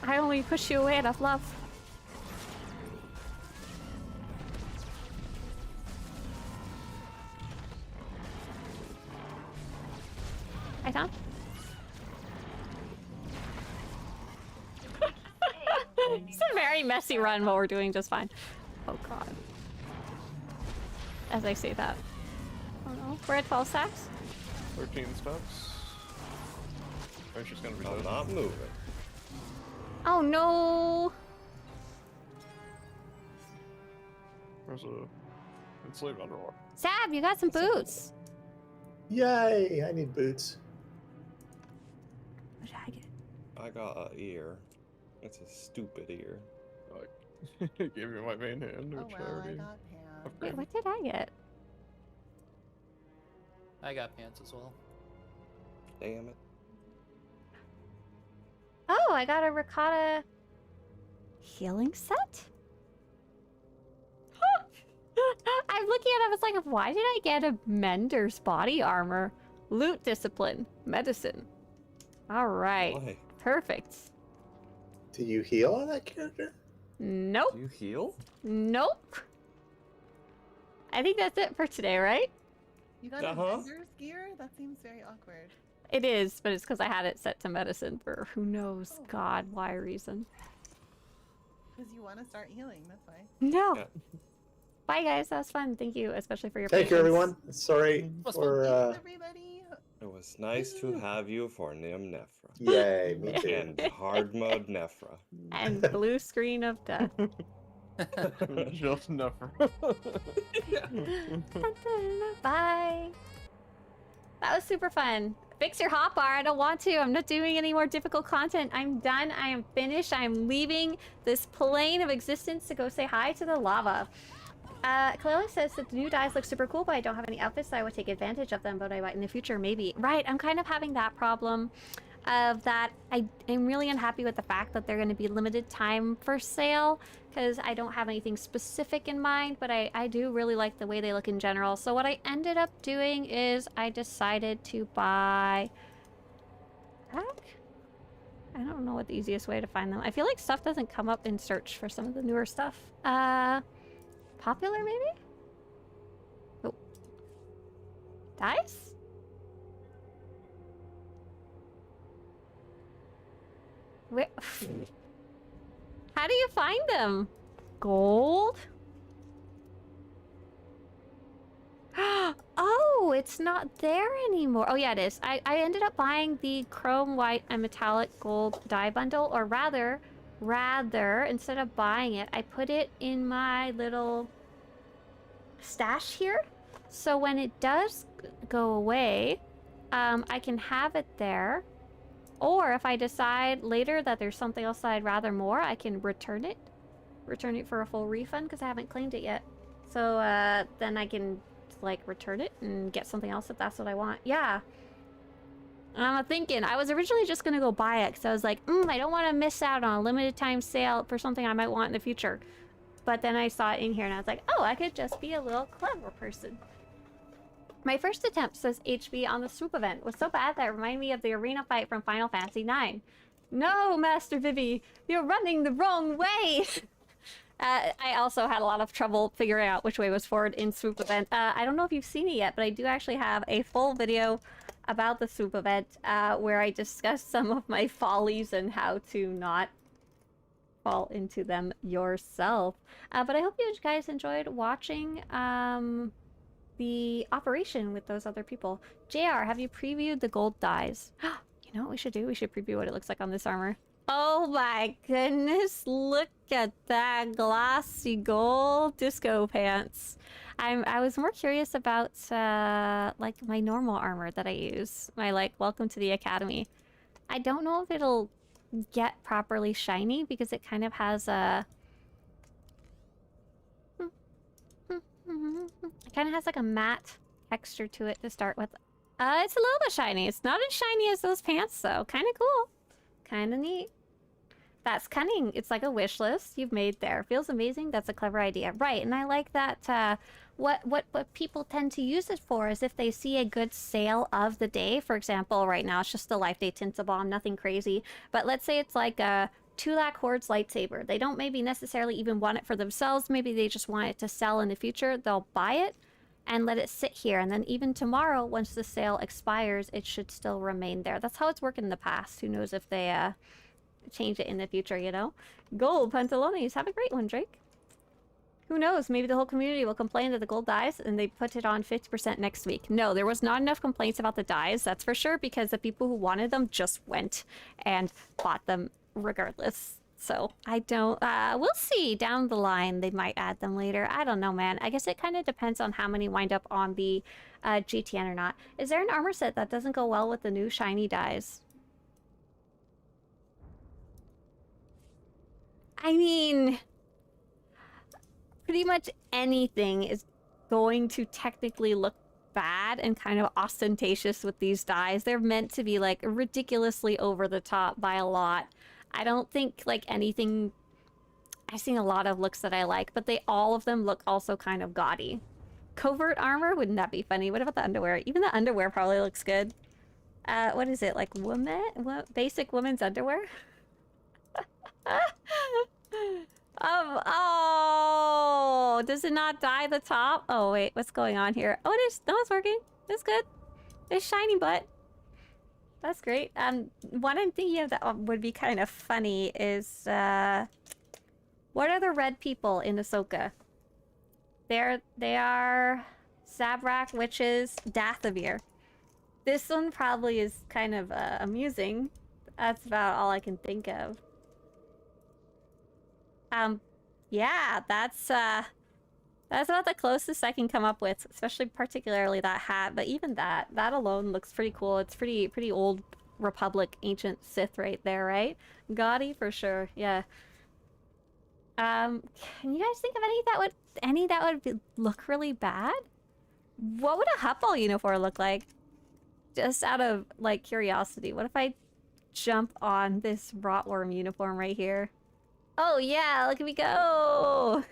I only push you away out of love. I can't. It's a very messy run, but we're doing just fine. Oh god. As I say that. Oh no. We're at 12 stacks? 13 stacks. I'm just gonna be I'm dead. not moving. Oh no! There's a enslaved underwater. Sab, you got some boots! Yay! I need boots. What did I get? I got a ear. It's a stupid ear. Like, gave you my main hand, Oh which well, I already I got pants. Wait, upgraded. what did I get? I got pants as well. Damn it. Oh, I got a ricotta healing set? I'm looking at it, I was like, why did I get a mender's body armor? Loot discipline, medicine. Alright, Why? perfect. Do you heal on that character? Nope, Do you heal? nope. I think that's it for today, right? You got a vendor's gear? That seems very awkward. It is, but it's because I had it set to medicine for who knows, God, why reason. Because you want to start healing, that's why. No. Yeah. Bye, guys. That was fun. Thank you, especially for your Thank you, patience. everyone. Sorry Was for. Thanks, everybody. It was nice to have you for Nim Nefra. Yay, me too. And hard mode Nefra. And blue screen of death. Just never. Bye. That was super fun. Fix your hotbar. I don't want to. I'm not doing any more difficult content. I'm done. I am finished. I am leaving this plane of existence to go say hi to the lava. Clearly says that the new dyes look super cool, but I don't have any outfits, so I would take advantage of them, but I might in the future, maybe. Right, I'm kind of having that problem. of that I am really unhappy with the fact that they're going to be limited time for sale, because I don't have anything specific in mind, but I do really like the way they look in general. So what I ended up doing is I decided to buy... I don't know what the easiest way to find them. I feel like stuff doesn't come up in search for some of the newer stuff. Popular maybe? Oh. Dice? Where? How do you find them? Gold? Oh, it's not there anymore. Oh yeah, it is. I ended up buying the chrome, white, and metallic gold dye bundle, or rather, instead of buying it, I put it in my little stash here. So when it does go away, I can have it there. Or if I decide later that there's something else that I'd rather more, I can return it. Return it for a full refund, because I haven't claimed it yet. So then I can like return it and get something else if that's what I want. Yeah. I'm thinking, I was originally just gonna go buy it because I was like, I don't want to miss out on a limited time sale for something I might want in the future. But then I saw it in here and I was like, oh, I could just be a little clever person. My first attempt, says HB, on the swoop event was so bad that it reminded me of the arena fight from Final Fantasy IX. No, Master Vivi, you're running the wrong way! I also had a lot of trouble figuring out which way was forward in swoop event. I don't know if you've seen it yet, but I do actually have a full video about the swoop event where I discuss some of my follies and how to not fall into them yourself. But I hope you guys enjoyed watching the operation with those other people. JR, have you previewed the gold dyes? You know what we should do? We should preview what it looks like on this armor. Oh my goodness, look at that glossy gold disco pants. I was more curious about like my normal armor that I use. My like Welcome to the Academy. I don't know if it'll get properly shiny because it kind of has a it kind of has like a matte texture to it to start with. It's a little bit shiny. It's not as shiny as those pants though. Kind of cool. Kind of neat. That's cunning. It's like a wish list you've made there. Feels amazing. That's a clever idea. Right, and I like that what people tend to use it for is if they see a good sale of the day. For example, right now it's just the Life Day Tinsel Bomb, nothing crazy. But let's say it's like a 2 lakh Horde's lightsaber. They don't maybe necessarily even want it for themselves. Maybe they just want it to sell in the future. They'll buy it and let it sit here. And then even tomorrow, once the sale expires, it should still remain there. That's how it's worked in the past. Who knows if they change it in the future, you know? Gold pantalones. Have a great one, Drake. Who knows? Maybe the whole community will complain that the gold dies and they put it on 50% next week. No, there was not enough complaints about the dyes, that's for sure, because the people who wanted them just went and bought them regardless. So I don't, we'll see down the line. They might add them later. I don't know, man. I guess it kind of depends on how many wind up on the GTN or not. Is there an armor set that doesn't go well with the new shiny dyes? I mean, pretty much anything is going to technically look bad and kind of ostentatious with these dyes. They're meant to be like ridiculously over the top by a lot. I don't think like anything. I've seen a lot of looks that I like, but all of them look also kind of gaudy. Covert armor, wouldn't that be funny? What about the underwear? Even the underwear probably looks good. What is it, like basic women's underwear? Oh, does it not dye the top? Oh wait, what's going on here? Oh, it is. No, it's working. It's good. It's shiny butt. That's great. What I'm thinking of that would be kind of funny is what are the red people in Ahsoka? They are Zabrak, witches, Dathomir. This one probably is kind of amusing. That's about all I can think of. Yeah, that's about the closest I can come up with, especially particularly that hat. But even that alone looks pretty cool. It's pretty old Republic, ancient Sith right there, right? Gaudy for sure, yeah. Can you guys think of any that would look really bad? What would a Huffle uniform look like? Just out of like curiosity, what if I jump on this rotworm uniform right here. Oh yeah, look at me go!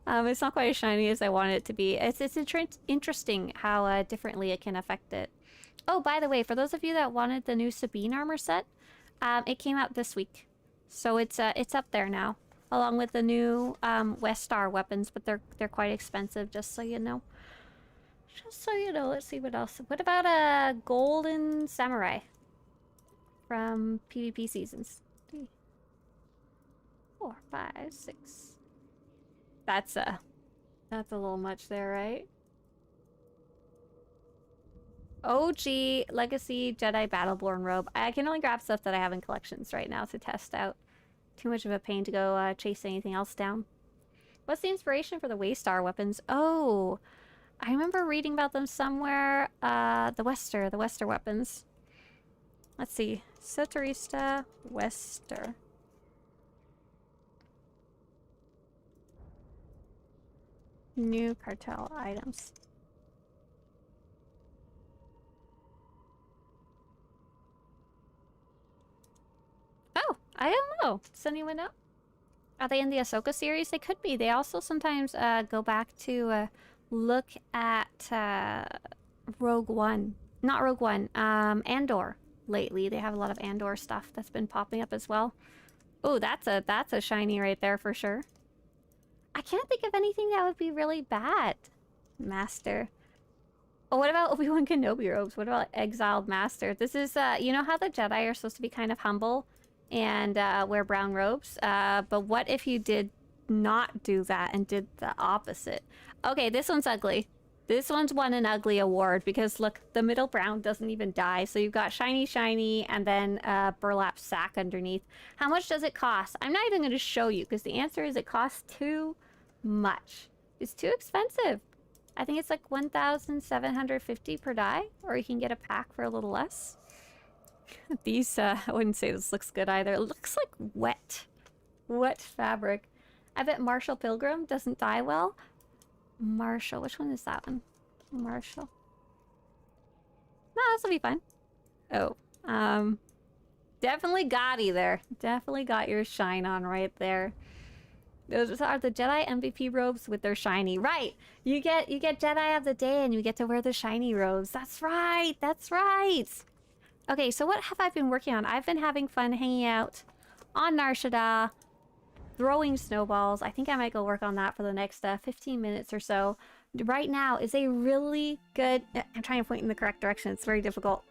It's not quite as shiny as I wanted it to be. It's interesting how differently it can affect it. Oh, by the way, for those of you that wanted the new Sabine armor set, it came out this week, so it's up there now, along with the new West Star weapons. But they're quite expensive, just so you know. Just so you know. Let's see what else. What about a Golden Samurai from PvP seasons? 3, 4, 5, 6. That's a little much there, right? OG Legacy Jedi Battleborn robe. I can only grab stuff that I have in collections right now to test out. Too much of a pain to go chase anything else down. What's the inspiration for the Waystar weapons? Oh, I remember reading about them somewhere. The Wester weapons. Let's see. Swtorista Wester. New cartel items. Oh, I don't know. Does anyone know? Are they in the Ahsoka series? They could be. They also sometimes go back to look at Rogue One. Not Rogue One. Andor. Lately, they have a lot of Andor stuff that's been popping up as well. Oh, that's a shiny right there for sure. I can't think of anything that would be really bad. Master. Oh, what about Obi-Wan Kenobi robes? What about Exiled Master? This is, you know how the Jedi are supposed to be kind of humble and wear brown robes? But what if you did not do that and did the opposite? Okay, this one's ugly. This one's won an ugly award because look, the middle brown doesn't even die. So you've got shiny, and then burlap sack underneath. How much does it cost? I'm not even going to show you because the answer is it costs too much. It's too expensive. I think it's like 1,750 per die, or you can get a pack for a little less. These, I wouldn't say this looks good either. It looks like wet fabric. I bet Marshall Pilgrim doesn't die well. Marshall, which one is that one? Marshall. No, this will be fine. Oh, definitely got you there. Definitely got your shine on right there. Those are the Jedi MVP robes with their shiny. Right, you get Jedi of the Day and you get to wear the shiny robes. That's right, that's right. Okay, so what have I been working on? I've been having fun hanging out on Nar Shaddaa, throwing snowballs. I think I might go work on that for the next 15 minutes or so. Right now is a really good... I'm trying to point in the correct direction. It's very difficult.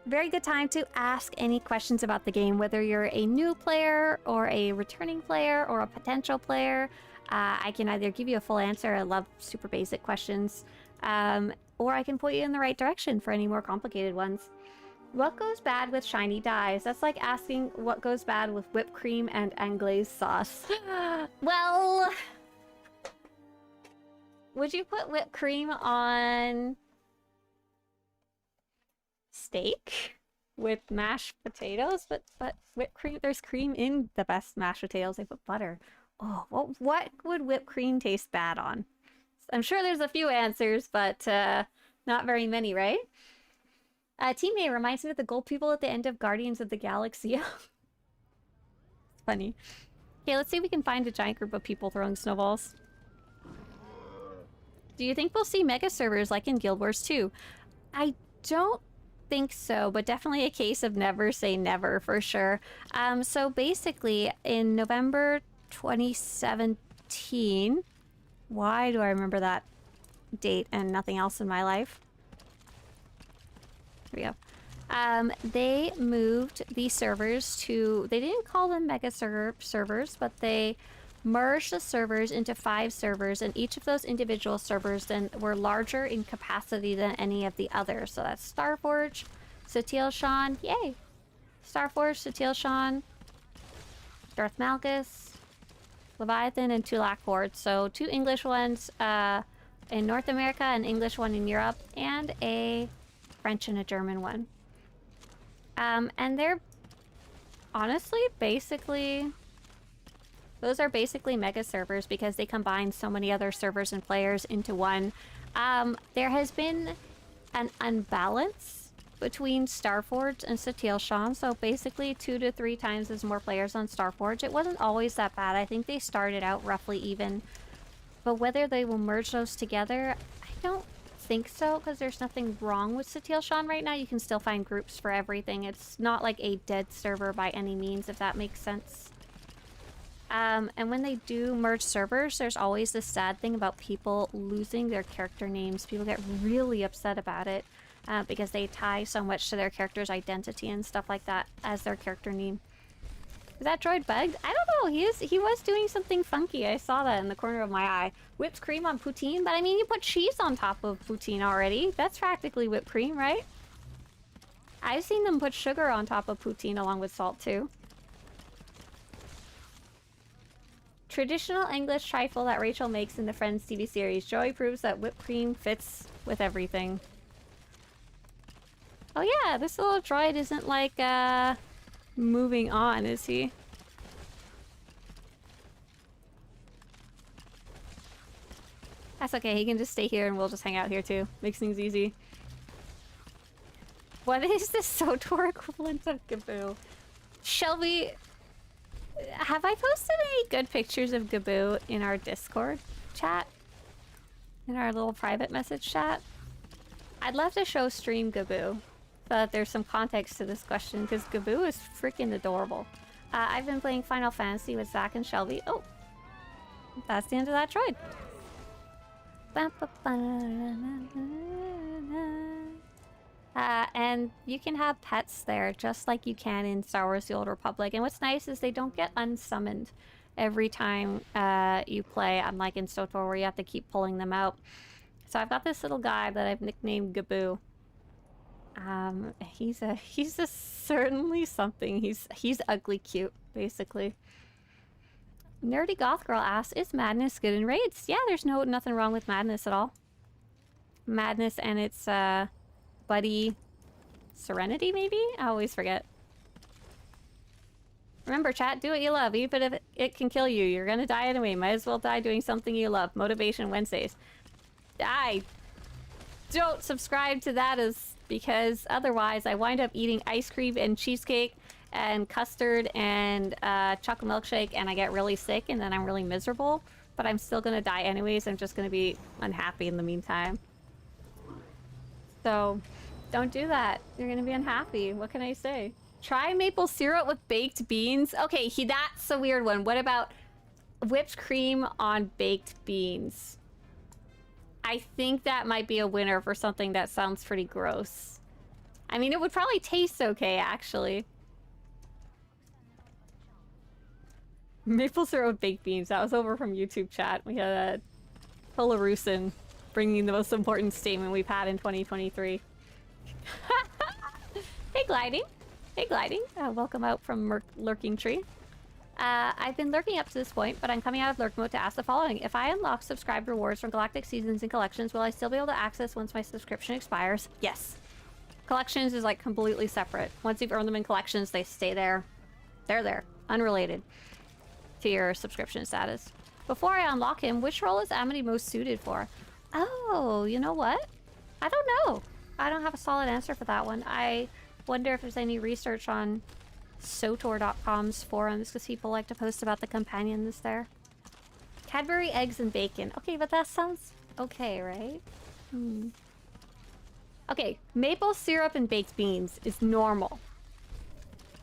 Very good time to ask any questions about the game, whether you're a new player or a returning player or a potential player. I can either give you a full answer. I love super basic questions. Or I can point you in the right direction for any more complicated ones. What goes bad with shiny dyes? That's like asking what goes bad with whipped cream and anglaise sauce. Well, would you put whipped cream on steak with mashed potatoes? But whipped cream, there's cream in the best mashed potatoes. They put butter. Oh, what would whipped cream taste bad on? I'm sure there's a few answers, but not very many, right? Teammate reminds me of the gold people at the end of Guardians of the Galaxy. It's funny. Okay, let's see if we can find a giant group of people throwing snowballs. Do you think we'll see mega servers like in Guild Wars 2? I don't think so, but definitely a case of never say never for sure. So basically, in November 2017... Why do I remember that date and nothing else in my life? Here we go. They moved the servers to... They didn't call them mega servers, but they merged the servers into 5 servers, and each of those individual servers then were larger in capacity than any of the others. So that's Starforge, Satil Shan, yay! Starforge, Satil Shan, Darth Malgus, Leviathan, and Tulak Horde. So 2 English ones in North America, an English one in Europe, and a French and a German one. And they're honestly basically... Those are basically mega servers because they combine so many other servers and players into one. There has been an unbalance between Starforge and Satilshan, so basically 2 to 3 times as more players on Starforge. It wasn't always that bad. I think they started out roughly even. But whether they will merge those together, I don't think so, because there's nothing wrong with Satilshan right now. You can still find groups for everything. It's not like a dead server by any means, if that makes sense. And when they do merge servers, there's always this sad thing about people losing their character names. People get really upset about it because they tie so much to their character's identity and stuff like that as their character name. Is that droid bugged? I don't know. He was doing something funky. I saw that in the corner of my eye. Whipped cream on poutine? But I mean, you put cheese on top of poutine already. That's practically whipped cream, right? I've seen them put sugar on top of poutine along with salt too. Traditional English trifle that Rachel makes in the Friends TV series. Joey proves that whipped cream fits with everything. Oh yeah, this little droid isn't like, moving on, is he? That's okay, he can just stay here and we'll just hang out here too. Makes things easy. What is the SWTOR equivalent of Gaboo? Shelby, have I posted any good pictures of Gaboo in our Discord chat? In our little private message chat? I'd love to show stream Gaboo, so that there's some context to this question, because Gaboo is freaking adorable. I've been playing Final Fantasy with Zach and Shelby. Oh! That's the end of that droid. And you can have pets there, just like you can in Star Wars The Old Republic. And what's nice is they don't get unsummoned every time you play, unlike in SWTOR where you have to keep pulling them out. So I've got this little guy that I've nicknamed Gaboo. He's a certainly something. He's ugly cute, basically. Nerdy Goth Girl asks, is Madness good in raids? Yeah, there's nothing wrong with Madness at all. Madness and its buddy Serenity, maybe? I always forget. Remember, chat, do what you love, even if it can kill you. You're gonna die anyway. Might as well die doing something you love. Motivation Wednesdays. I don't subscribe to that because otherwise I wind up eating ice cream and cheesecake and custard and chocolate milkshake and I get really sick and then I'm really miserable. But I'm still gonna die anyways. I'm just gonna be unhappy in the meantime. So don't do that. You're gonna be unhappy. What can I say? Try maple syrup with baked beans. Okay, that's a weird one. What about whipped cream on baked beans? I think that might be a winner for something that sounds pretty gross. I mean, it would probably taste okay, actually. Maple syrup with baked beans. That was over from YouTube chat. We had Polarusin bringing the most important statement we've had in 2023. Hey, Gliding. Hey, Gliding. Welcome out from Lurking Tree. I've been lurking up to this point, but I'm coming out of lurk mode to ask the following. If I unlock subscribed rewards from Galactic Seasons and Collections, will I still be able to access once my subscription expires? Yes. Collections is like completely separate. Once you've earned them in Collections, they stay there. They're there. Unrelated to your subscription status. Before I unlock him, which role is Amity most suited for? Oh, you know what? I don't know. I don't have a solid answer for that one. I wonder if there's any research on SWTOR.com's forums, because people like to post about the companions there. Cadbury eggs and bacon. Okay, but that sounds okay, right? Okay, maple syrup and baked beans is normal.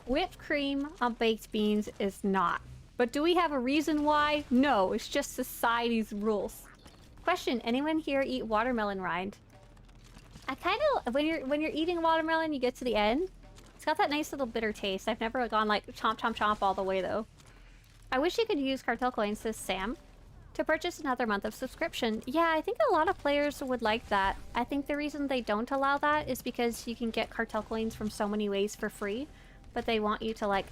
Whipped cream on baked beans is not. But do we have a reason why? No, it's just society's rules. Question, anyone here eat watermelon rind? I kind of, when you're eating watermelon, you get to the end. It's got that nice little bitter taste. I've never gone like chomp chomp chomp all the way though. I wish you could use cartel coins, says Sam, to purchase another month of subscription. Yeah, I think a lot of players would like that. I think the reason they don't allow that is because you can get cartel coins from so many ways for free, but they want you to like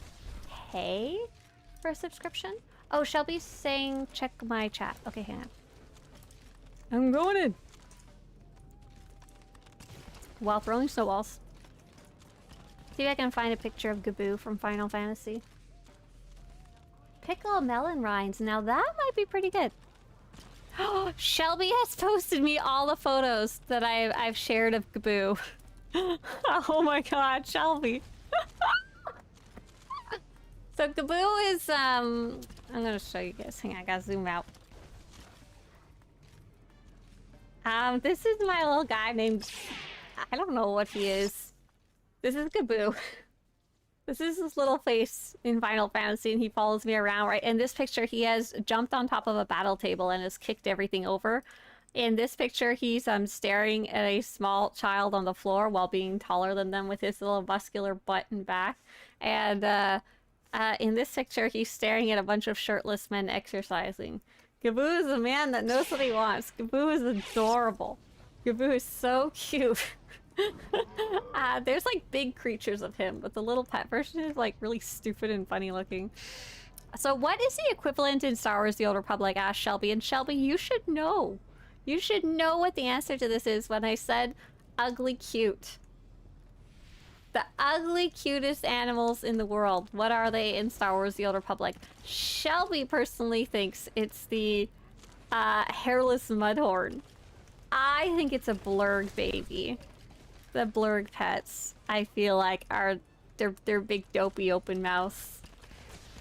pay for a subscription. Oh, Shelby's saying check my chat. Okay, hang on. I'm going in. While throwing snowballs. See if I can find a picture of Gaboo from Final Fantasy. Pickle melon rinds. Now that might be pretty good. Shelby has posted me all the photos that I've shared of Gaboo. Oh my god, Shelby. So Gaboo is, I'm gonna show you guys. Hang on, I gotta zoom out. This is my little guy named... I don't know what he is. This is Gaboo. This is his little face in Final Fantasy, and he follows me around, right? In this picture, he has jumped on top of a battle table and has kicked everything over. In this picture, he's staring at a small child on the floor while being taller than them with his little muscular butt and back. And in this picture, he's staring at a bunch of shirtless men exercising. Gaboo is a man that knows what he wants. Gaboo is adorable. Gaboo is so cute. There's like big creatures of him, but the little pet version is like really stupid and funny looking. So what is the equivalent in Star Wars The Old Republic? Asked Shelby. And Shelby, you should know. You should know what the answer to this is when I said ugly cute. The ugly cutest animals in the world. What are they in Star Wars The Old Republic? Shelby personally thinks it's the hairless mudhorn. I think it's a blurg baby. The blurg pets, I feel like, are they're big dopey open mouths.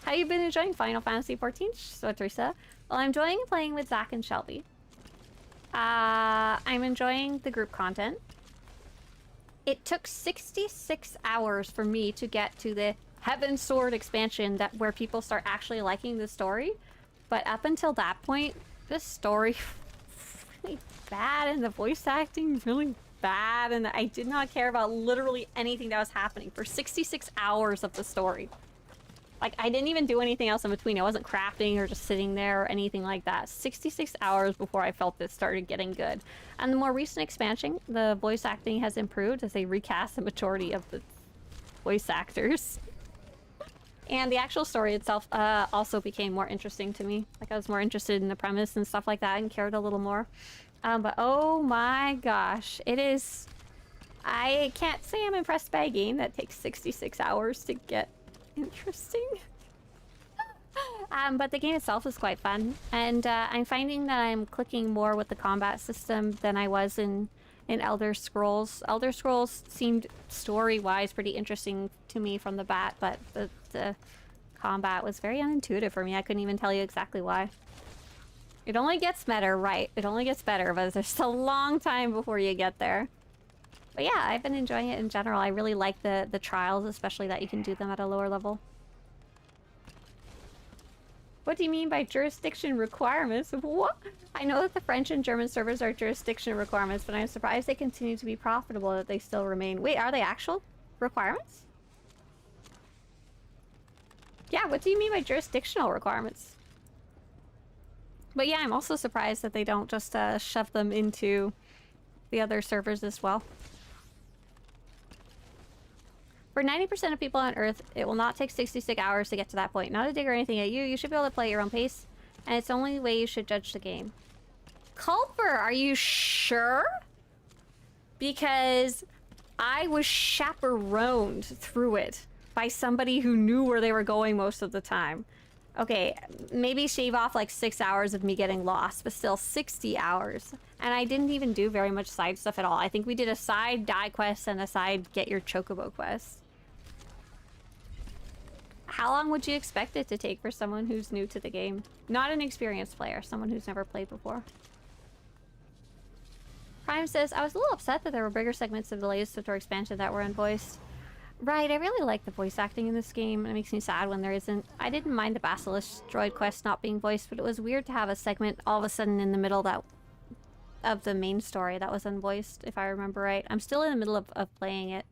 How you been enjoying Final Fantasy XIV, Swtorista? Well, I'm enjoying playing with Zach and Shelby. I'm enjoying the group content. It took 66 hours for me to get to the Heaven Sword expansion where people start actually liking the story. But up until that point, the story really bad and the voice acting really bad, and I did not care about literally anything that was happening for 66 hours of the story. Like, I didn't even do anything else in between. I wasn't crafting or just sitting there or anything like that. 66 hours before I felt this started getting good. And the more recent expansion, the voice acting has improved as they recast the majority of the voice actors. And the actual story itself also became more interesting to me. Like, I was more interested in the premise and stuff like that and cared a little more. But oh my gosh, it is... I can't say I'm impressed by a game that takes 66 hours to get interesting. But the game itself is quite fun, and I'm finding that I'm clicking more with the combat system than I was in Elder Scrolls. Elder Scrolls seemed story-wise pretty interesting to me from the bat, but the combat was very unintuitive for me. I couldn't even tell you exactly why. It only gets better, right? It only gets better, but there's a long time before you get there. But yeah, I've been enjoying it in general. I really like the trials, especially that you can do them at a lower level. What do you mean by jurisdiction requirements? What? I know that the French and German servers are jurisdiction requirements, but I'm surprised they continue to be profitable, that they still remain. Wait, are they actual requirements? Yeah, what do you mean by jurisdictional requirements? But yeah, I'm also surprised that they don't just shove them into the other servers as well. For 90% of people on Earth, it will not take 66 hours to get to that point. Not a dig or anything at you. You should be able to play at your own pace, and it's the only way you should judge the game. Culper, are you sure? Because I was chaperoned through it by somebody who knew where they were going most of the time. Okay, maybe shave off like 6 hours of me getting lost, but still 60 hours. And I didn't even do very much side stuff at all. I think we did a side die quest and a side get your chocobo quest. How long would you expect it to take for someone who's new to the game? Not an experienced player, someone who's never played before. Prime says, I was a little upset that there were bigger segments of the latest Swtor expansion that were unvoiced. Right, I really like the voice acting in this game, and it makes me sad when there isn't. I didn't mind the Basilisk droid quest not being voiced, but it was weird to have a segment all of a sudden in the middle of the main story that was unvoiced, if I remember right. I'm still in the middle of playing it.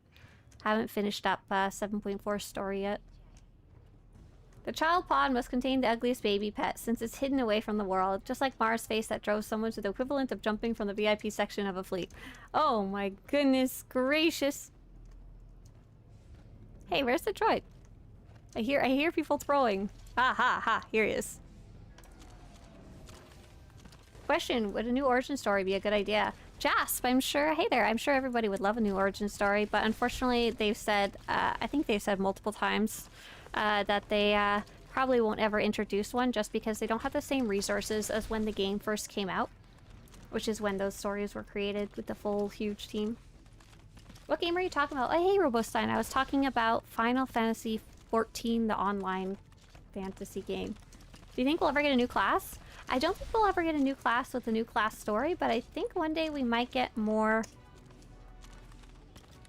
Haven't finished up 7.4 story yet. The child pod must contain the ugliest baby pet, since it's hidden away from the world, just like Mara's face that drove someone to the equivalent of jumping from the VIP section of a fleet. Oh my goodness gracious. Hey, where's the droid? I hear people throwing. Ha ha ha, here he is. Question, would a new origin story be a good idea? Jasp, I'm sure, hey there, I'm sure everybody would love a new origin story, but unfortunately they've said, I think they've said multiple times, that they probably won't ever introduce one just because they don't have the same resources as when the game first came out, which is when those stories were created with the full huge team. What game are you talking about? Oh, hey, Robostein. I was talking about Final Fantasy XIV, the online fantasy game. Do you think we'll ever get a new class? I don't think we'll ever get a new class with a new class story, but I think one day we might get more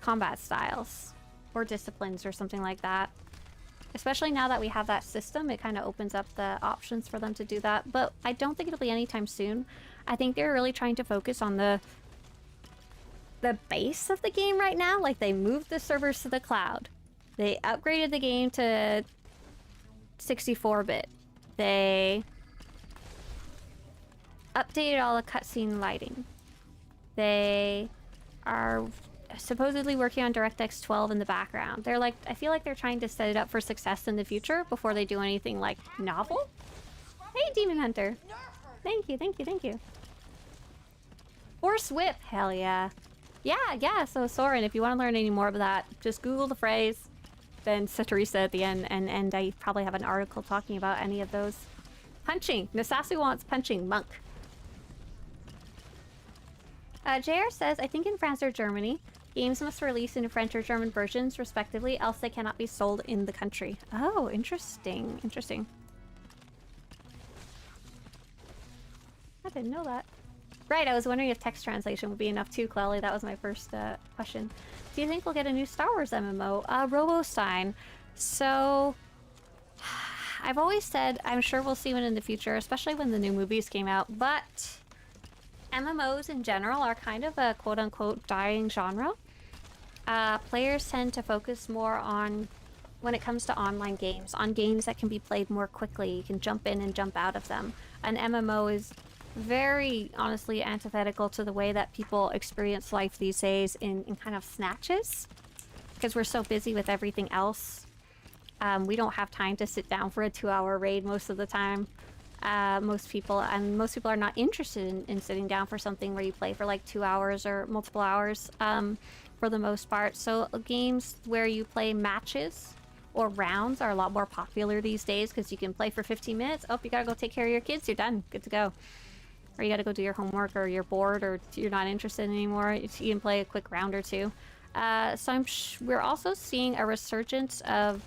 combat styles or disciplines or something like that. Especially now that we have that system, it kind of opens up the options for them to do that. But I don't think it'll be anytime soon. I think they're really trying to focus on the base of the game right now. Like, they moved the servers to the cloud. They upgraded the game to 64-bit. They updated all the cutscene lighting. They are supposedly working on DirectX 12 in the background. They're like, I feel like they're trying to set it up for success in the future before they do anything like novel. Hey, Demon Hunter. Thank you, thank you, thank you. Force Whip, hell yeah. Yeah, so Soren, if you want to learn any more of that, just Google the phrase, then Swtorista at the end, and I probably have an article talking about any of those. Punching. Nasasu wants punching. Monk. JR says, I think in France or Germany, games must release in French or German versions, respectively, else they cannot be sold in the country. Oh, interesting. Interesting. I didn't know that. Right, I was wondering if text translation would be enough too, Clelly. That was my first question. Do you think we'll get a new Star Wars MMO? Robostein. So, I've always said I'm sure we'll see one in the future, especially when the new movies came out, but MMOs in general are kind of a quote-unquote dying genre. Players tend to focus more on, when it comes to online games, on games that can be played more quickly. You can jump in and jump out of them. An MMO is very, honestly, antithetical to the way that people experience life these days in kind of snatches. Because we're so busy with everything else. We don't have time to sit down for a 2-hour raid most of the time. Most people are not interested in sitting down for something where you play for like 2 hours or multiple hours for the most part. So games where you play matches or rounds are a lot more popular these days because you can play for 15 minutes. Oh, you gotta go take care of your kids, you're done, good to go. Or you gotta go do your homework, or you're bored, or you're not interested anymore. You can play a quick round or two. So we're also seeing a resurgence of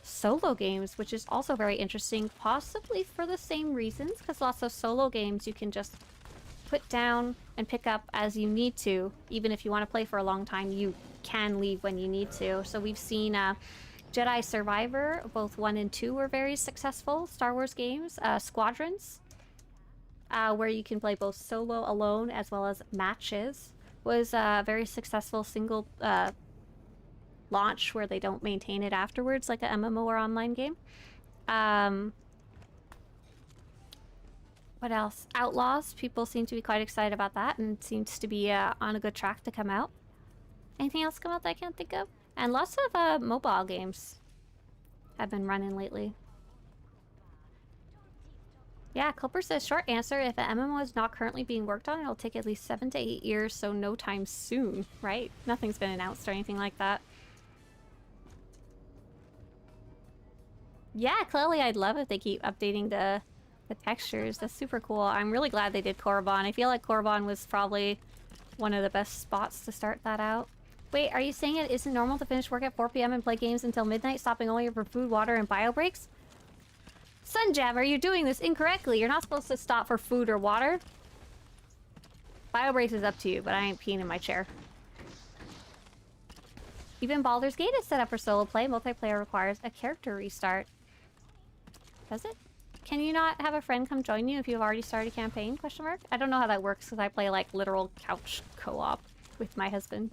solo games, which is also very interesting, possibly for the same reasons, because lots of solo games you can just put down and pick up as you need to. Even if you want to play for a long time, you can leave when you need to. So we've seen Jedi Survivor, both 1 and 2 were very successful Star Wars games. Squadrons, where you can play both solo, alone, as well as matches, was a very successful single launch where they don't maintain it afterwards like a MMO or online game. What else? Outlaws. People seem to be quite excited about that and seems to be on a good track to come out. Anything else come out that I can't think of? And lots of mobile games have been running lately. Yeah, Culper says, short answer, if an MMO is not currently being worked on, it'll take at least 7 to 8 years, so no time soon, right? Nothing's been announced or anything like that. Yeah, clearly I'd love if they keep updating the textures. That's super cool. I'm really glad they did Korriban. I feel like Korriban was probably one of the best spots to start that out. Wait, are you saying it isn't normal to finish work at 4 p.m. and play games until midnight, stopping only for food, water, and bio breaks? Sunjammer, you're doing this incorrectly. You're not supposed to stop for food or water. Bio breaks is up to you, but I ain't peeing in my chair. Even Baldur's Gate is set up for solo play. Multiplayer requires a character restart. Does it? Can you not have a friend come join you if you've already started a campaign? Question mark? I don't know how that works because I play like literal couch co-op with my husband.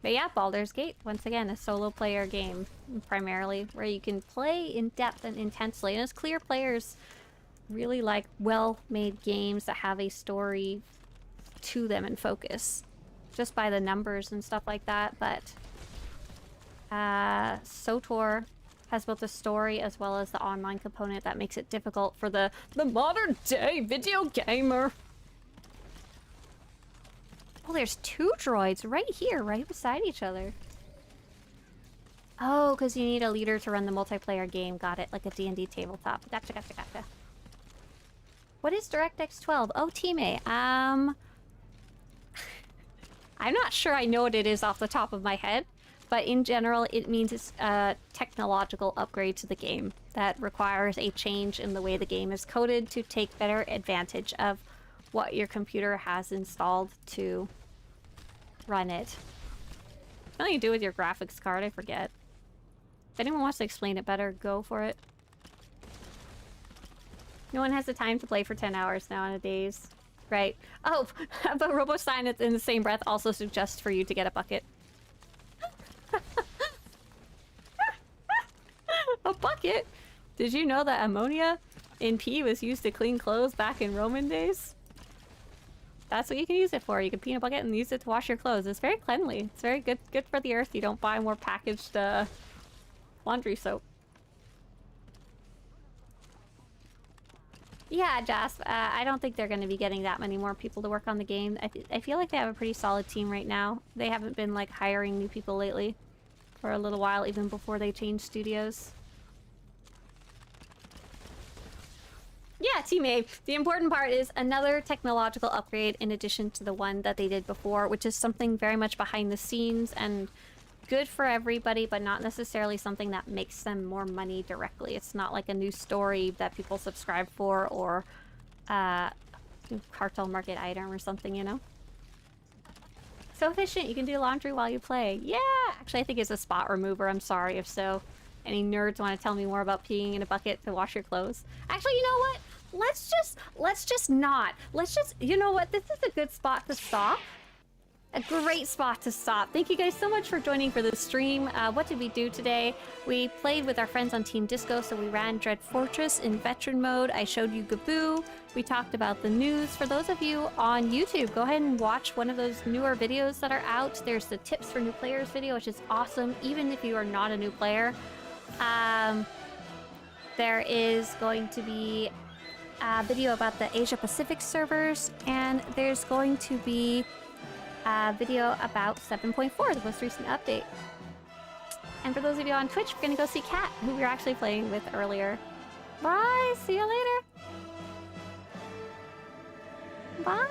But yeah, Baldur's Gate, once again, a solo player game primarily, where you can play in depth and intensely. And it's clear players really like well-made games that have a story to them and focus. Just by the numbers and stuff like that. But SWTOR has built a story as well as the online component that makes it difficult for the modern day video gamer. Oh, there's 2 droids right here, right beside each other. Oh, because you need a leader to run the multiplayer game. Got it, like a D&D tabletop. Gotcha, gotcha, gotcha. What is DirectX 12? Oh, Teammate. I I'm not sure I know what it is off the top of my head, but in general, it means it's a technological upgrade to the game that requires a change in the way the game is coded to take better advantage of what your computer has installed to run it. Something to do with your graphics card, I forget. If anyone wants to explain it better, go for it. No one has the time to play for 10 hours nowadays. Right. Oh, but RoboSign in the same breath also suggests for you to get a bucket. A bucket? Did you know that ammonia in pee was used to clean clothes back in Roman days? That's what you can use it for. You can pee in a bucket and use it to wash your clothes. It's very cleanly. It's very good for the earth. You don't buy more packaged laundry soap. Yeah, Jasp, I don't think they're going to be getting that many more people to work on the game. I feel like they have a pretty solid team right now. They haven't been, like, hiring new people lately for a little while, even before they changed studios. Yeah, Team A. The important part is another technological upgrade in addition to the one that they did before, which is something very much behind the scenes and good for everybody, but not necessarily something that makes them more money directly. It's not like a new story that people subscribe for or cartel market item or something, you know? So efficient, you can do laundry while you play. Yeah! Actually, I think it's a spot remover. I'm sorry if so. Any nerds want to tell me more about peeing in a bucket to wash your clothes? Actually, you know what? Let's just not. Let's just, you know what? This is a good spot to stop. A great spot to stop. Thank you guys so much for joining for the stream. What did we do today? We played with our friends on Team Disco, so we ran Dread Fortress in veteran mode. I showed you Gaboo. We talked about the news. For those of you on YouTube, go ahead and watch one of those newer videos that are out. There's the Tips for New Players video, which is awesome, even if you are not a new player. There is going to be a video about the Asia Pacific servers, and there's going to be video about 7.4, the most recent update. And for those of you on Twitch, we're gonna go see Kat, who we were actually playing with earlier. Bye, see you later. Bye.